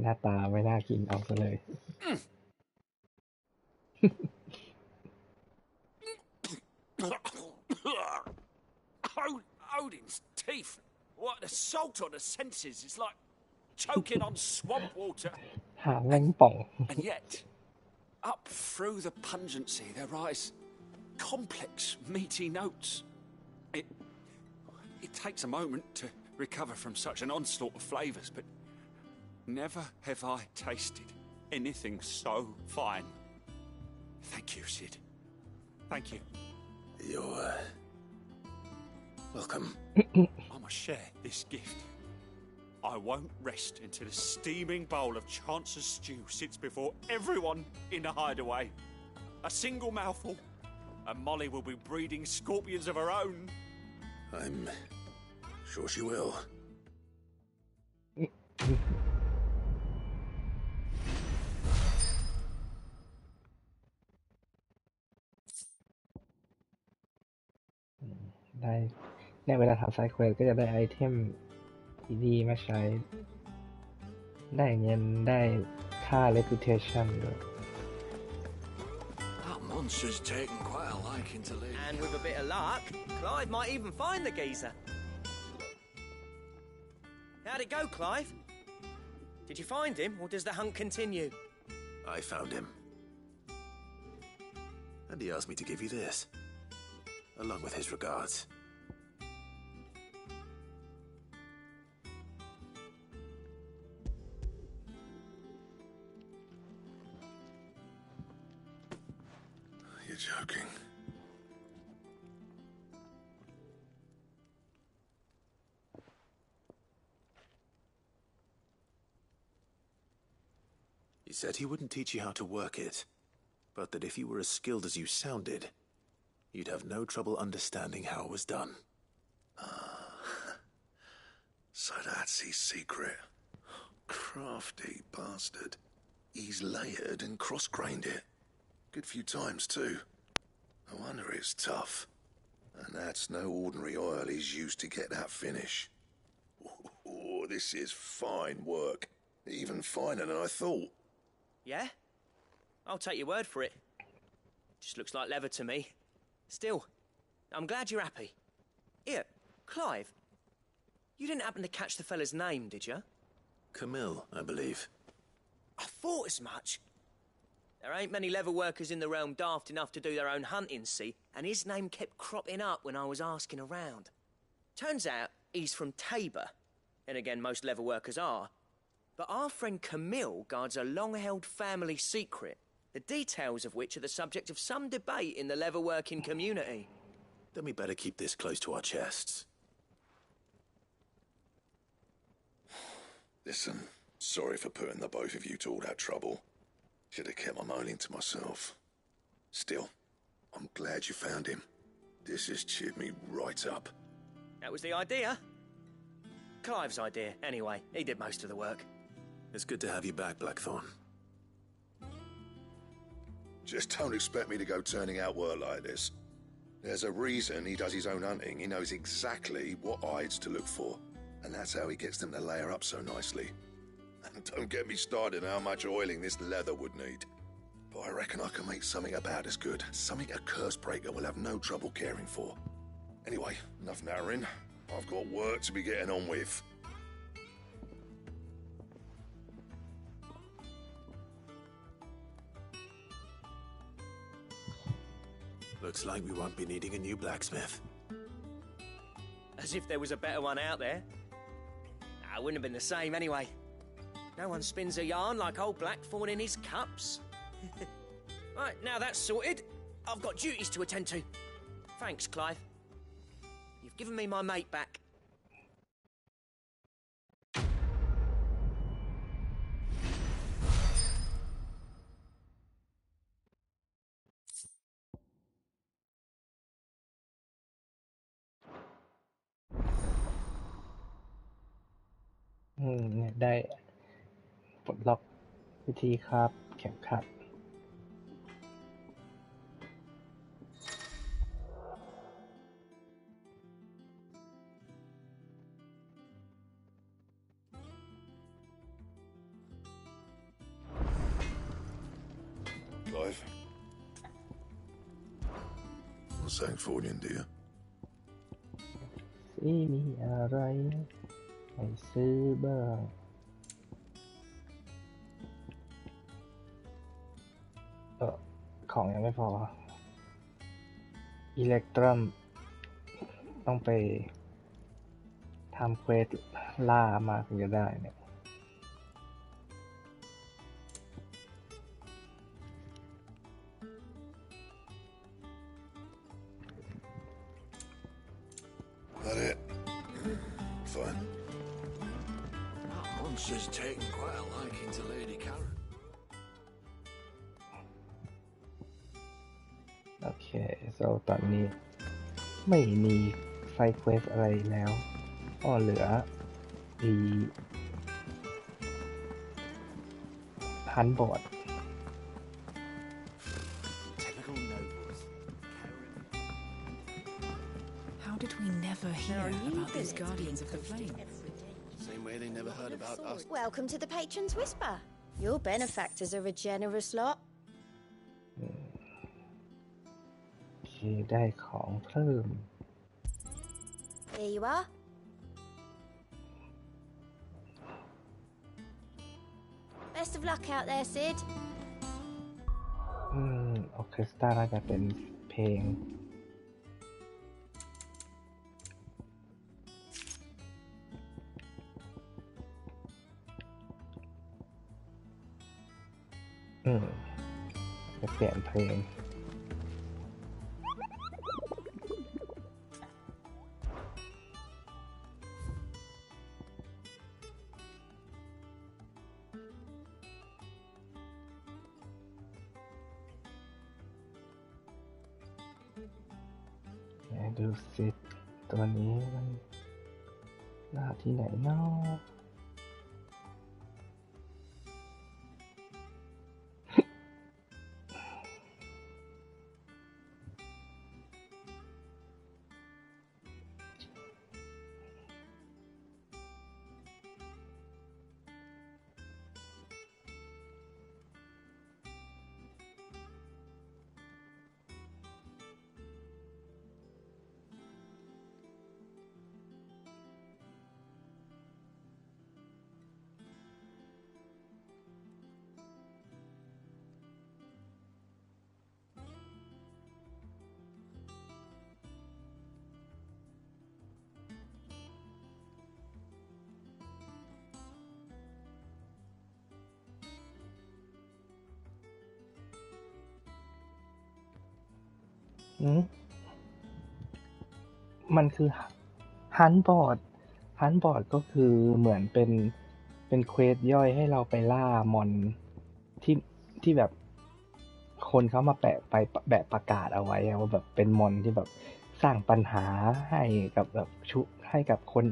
หน้าตาไม่น่ากินเอาซะเลย Odin's teeth. What an assault on the senses. It's like choking on swamp water. หาแมงป่อง And yet, up through the pungency, there rise complex, meaty notes. It takes a moment to recover from such an onslaught of flavours, but never have I tasted anything so fine. Thank you, Sid. Thank you. You're welcome. I must share this gift. I won't rest until a steaming bowl of Chance's stew sits before everyone in the hideaway. A single mouthful, and Molly will be breeding scorpions of her own. I'm sure she will. ได้เวลาทำไซด์เควสก็จะได้ไอเทมดีๆมาใช้ได้เงินได้ค่า reputation ด้วย That monster's taken quite a liking to live. And with a bit of luck, Clive might even find the geezer. How'd it go, Clive? Did you find him, or does the hunt continue? I found him. And he asked me to give you this, along with his regards. You're joking. He said he wouldn't teach you how to work it, but that if you were as skilled as you sounded, you'd have no trouble understanding how it was done. So that's his secret. Crafty bastard. He's layered and cross-grained it. Good few times, too. No wonder it's tough. And that's no ordinary oil he's used to get that finish. Oh, this is fine work. Even finer than I thought. Yeah? I'll take your word for it. Just looks like leather to me. Still, I'm glad you're happy. Here, Clive. You didn't happen to catch the fella's name, did you? Camille, I believe. I thought as much. There ain't many leather workers in the realm daft enough to do their own hunting, see? And his name kept cropping up when I was asking around. Turns out he's from Tabor. And again, most leather workers are. But our friend Camille guards a long-held family secret, the details of which are the subject of some debate in the leather-working community. Then we better keep this close to our chests. Listen, sorry for putting the both of you to all that trouble. Should have kept my moaning to myself. Still, I'm glad you found him. This has cheered me right up. That was the idea. Clive's idea, anyway. He did most of the work. It's good to have you back, Blackthorn. Just don't expect me to go turning out work like this. There's a reason he does his own hunting. He knows exactly what hides to look for. And that's how he gets them to layer up so nicely. And don't get me started on how much oiling this leather would need. But I reckon I can make something about as good. Something a Cursebreaker will have no trouble caring for. Anyway, enough nattering. I've got work to be getting on with. Looks like we won't be needing a new blacksmith. As if there was a better one out there. It wouldn't have been the same anyway. No one spins a yarn like old Blackthorn in his cups. Right, now that's sorted, I've got duties to attend to. Thanks, Clive. You've given me my mate back.เนี่ยได้ปลดล็อกวิธีครับเข็มขัดClive. What's something for you, dear? สิมีอะไรให้ซื้อบ้างของยังไม่พออิเล็กตรัมต้องไปทำเควสล่ามาถึงจะได้เนี่ยThat it? Fine. That monster's taken quite a liking to Lady Karen. โอเคตอนนี้ไม่มีไซด์เควสอะไรแล้วเหลือฮันบอร์ดHow did we never hear about these guardians of the flame? Same way they never heard about us. Welcome to the Patron's Whisper. Your benefactors are a generous lot. โอเคได้ของเพิ่ม Here you are. Best of luck out there, Sid. ออเคสตราน่าจะเป็นเพลงจะเปลี่ยนเพลงดูสิตัวนี้มันหน้าที่ไหนเนาะมันคือฮันบอร์ดก็คือเหมือนเป็นเควสย่อยให้เราไปล่ามอนที่แบบคนเขามาแปะประกาศเอาไว้ว่าแบบเป็นมอนที่แบบสร้างปัญหาให้กับแบบให้กับคน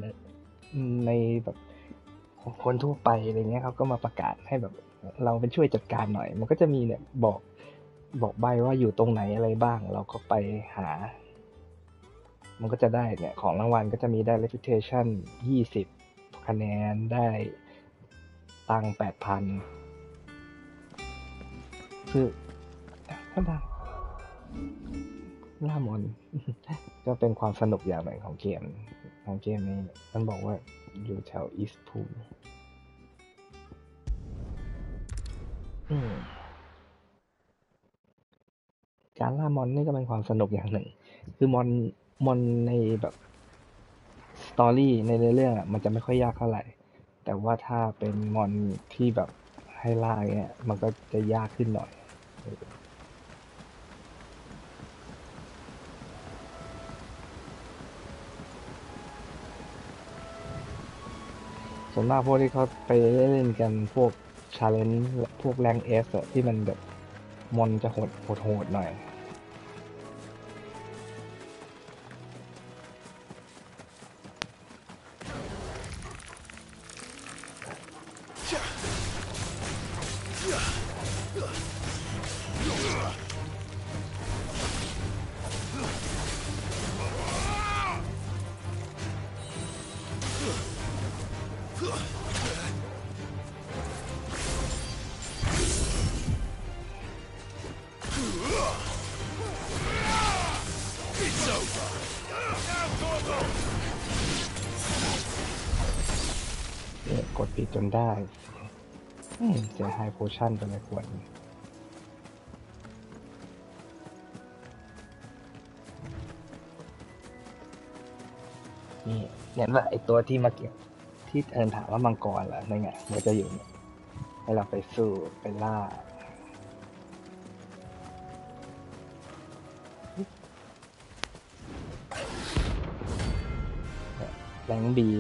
ในแบบคนทั่วไปอะไรเงี้ยเขาก็มาประกาศให้แบบเราเป็นช่วยจัดการหน่อยมันก็จะมีเนี่ยบอกใบว่าอยู่ตรงไหนอะไรบ้างเราก็ไปหามันก็จะได้เนี่ยของรางวัลก็จะมีได้ reputation 20 คะแนนได้ตังค์ 8,000 คือก็ได้ล่ามอน ก็เป็นความสนุกอย่างหนึ่งของเกมนี้มันบอกว่าอยู่แถว East Pool โ การล่ามอนนี่ก็เป็นความสนุกอย่างหนึ่ง คือมอนในแบบสตอรี่ในเรื่องมันจะไม่ค่อยยากเท่าไหร่ แต่ว่าถ้าเป็นมอนที่แบบให้ล่าเนี่ยมันก็จะยากขึ้นหน่อยส่วนมากพวกที่เขาไปเล่นกันพวกชาเลนจ์พวกแรงเอสที่มันแบบมอนจะโหดหน่อยกดปิดจนได้เสียไฮโพชั่นไปเลยควรนี่เนี่ยว่าไอตัวที่มาเก็บที่ถามว่ามังกรเหรอนั่นไงมันจะอยู่เนี่ยให้เราไปสู้ไปล่าแรงบี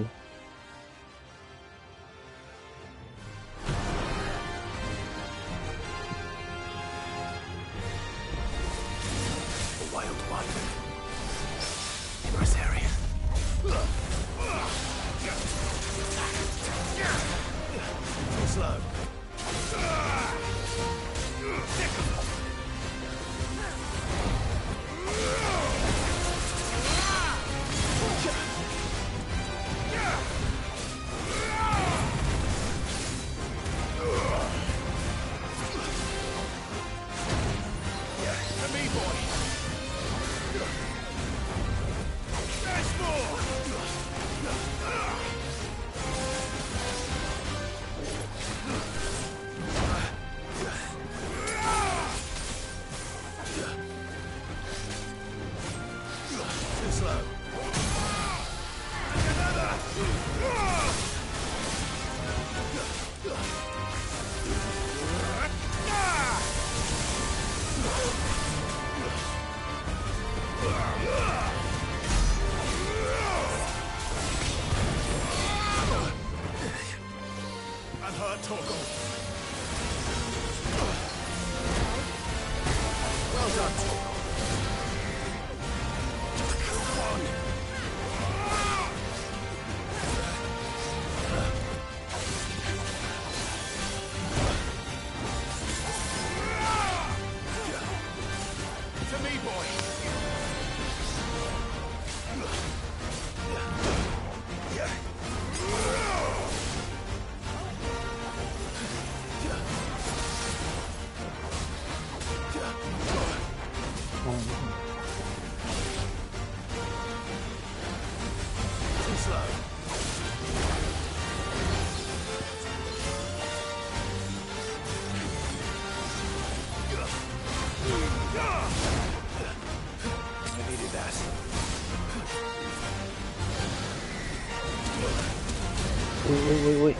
อุ้ย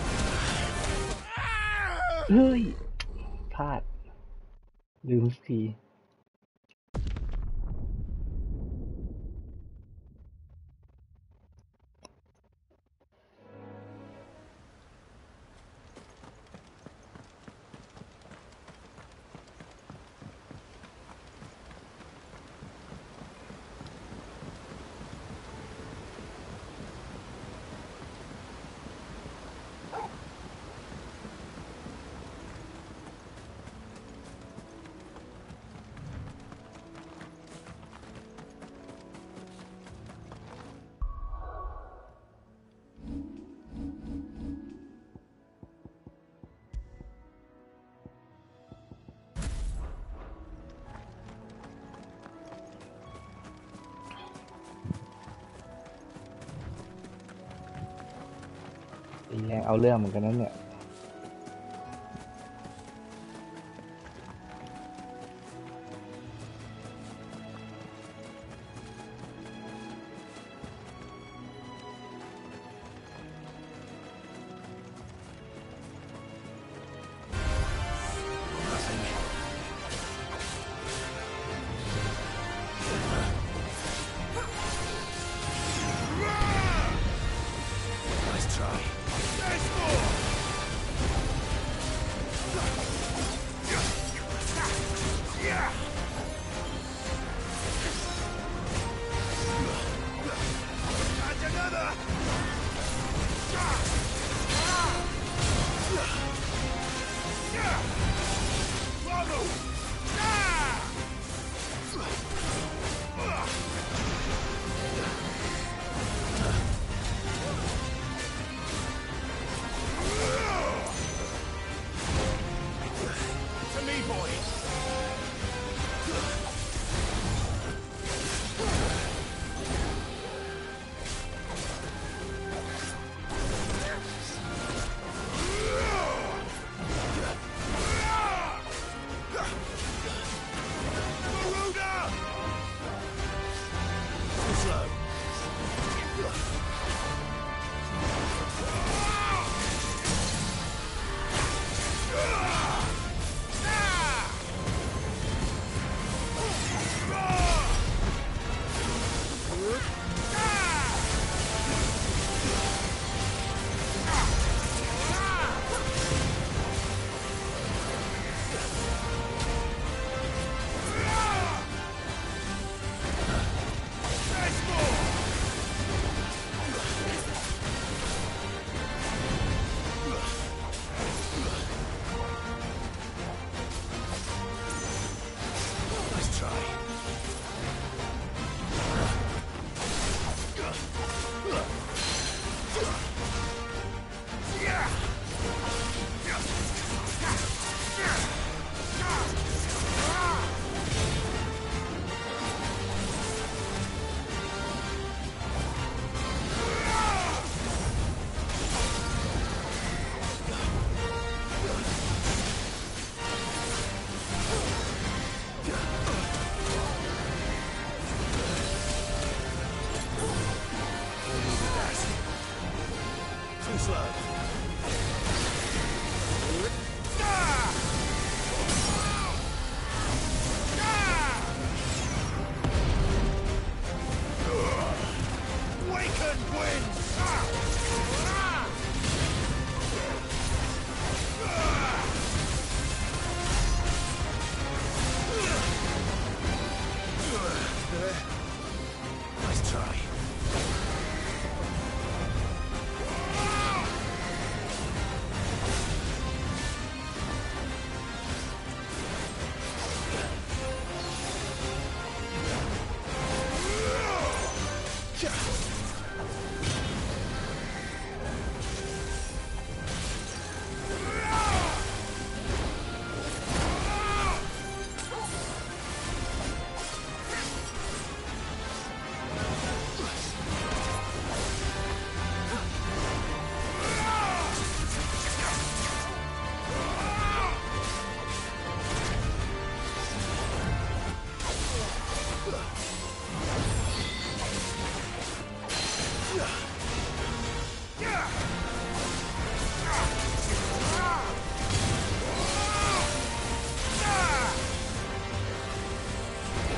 เฮ้ยพลาดลืมที แรงเอาเรื่องเหมือนกันนั้นเนี่ย slow. Waken winds! Nice try.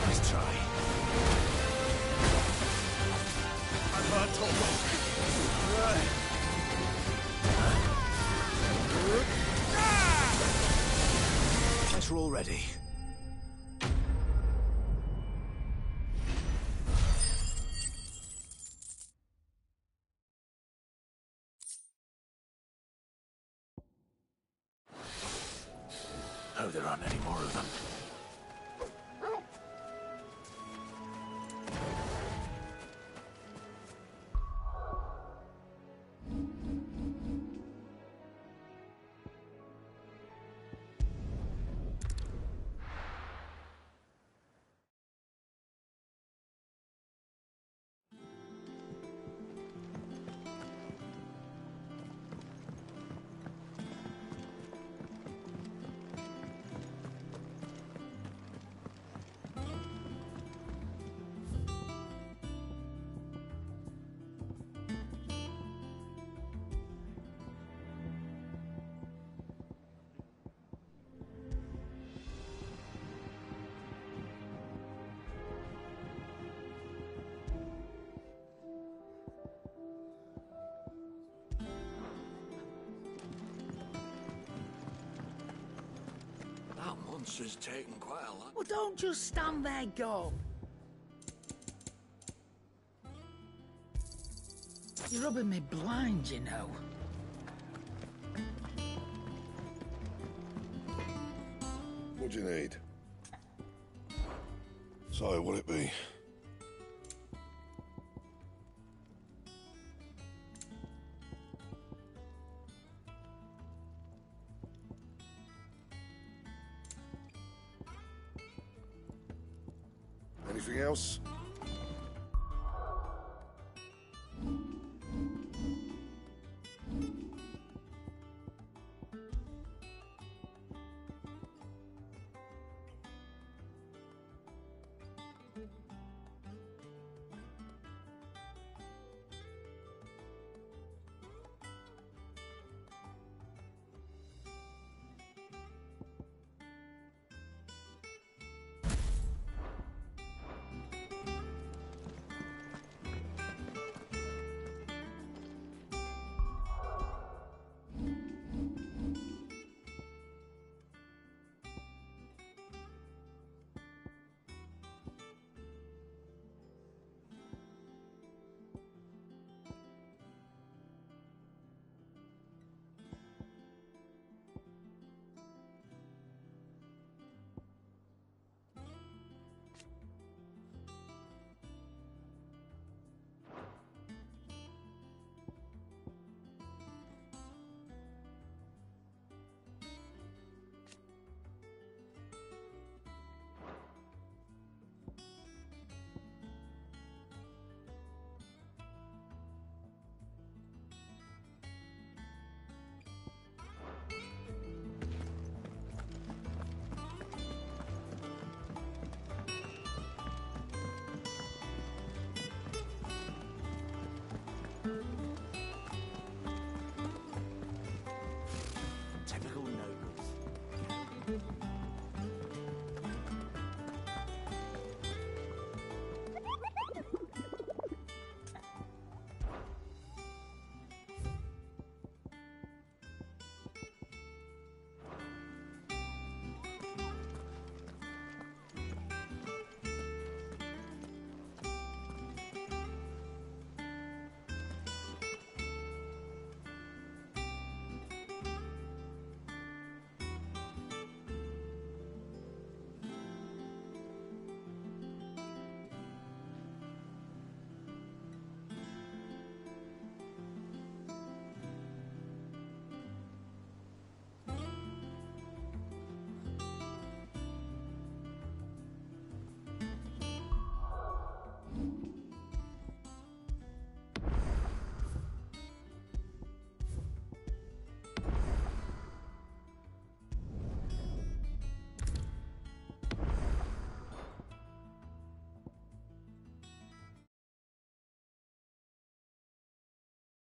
Nice try. I'm not told. Better already. Oh, there aren't any more of them. That monster's taken quite a lot. Well, don't just stand there, go. You're rubbing me blind, you know. What do you need? So, what'll it be? Anything else?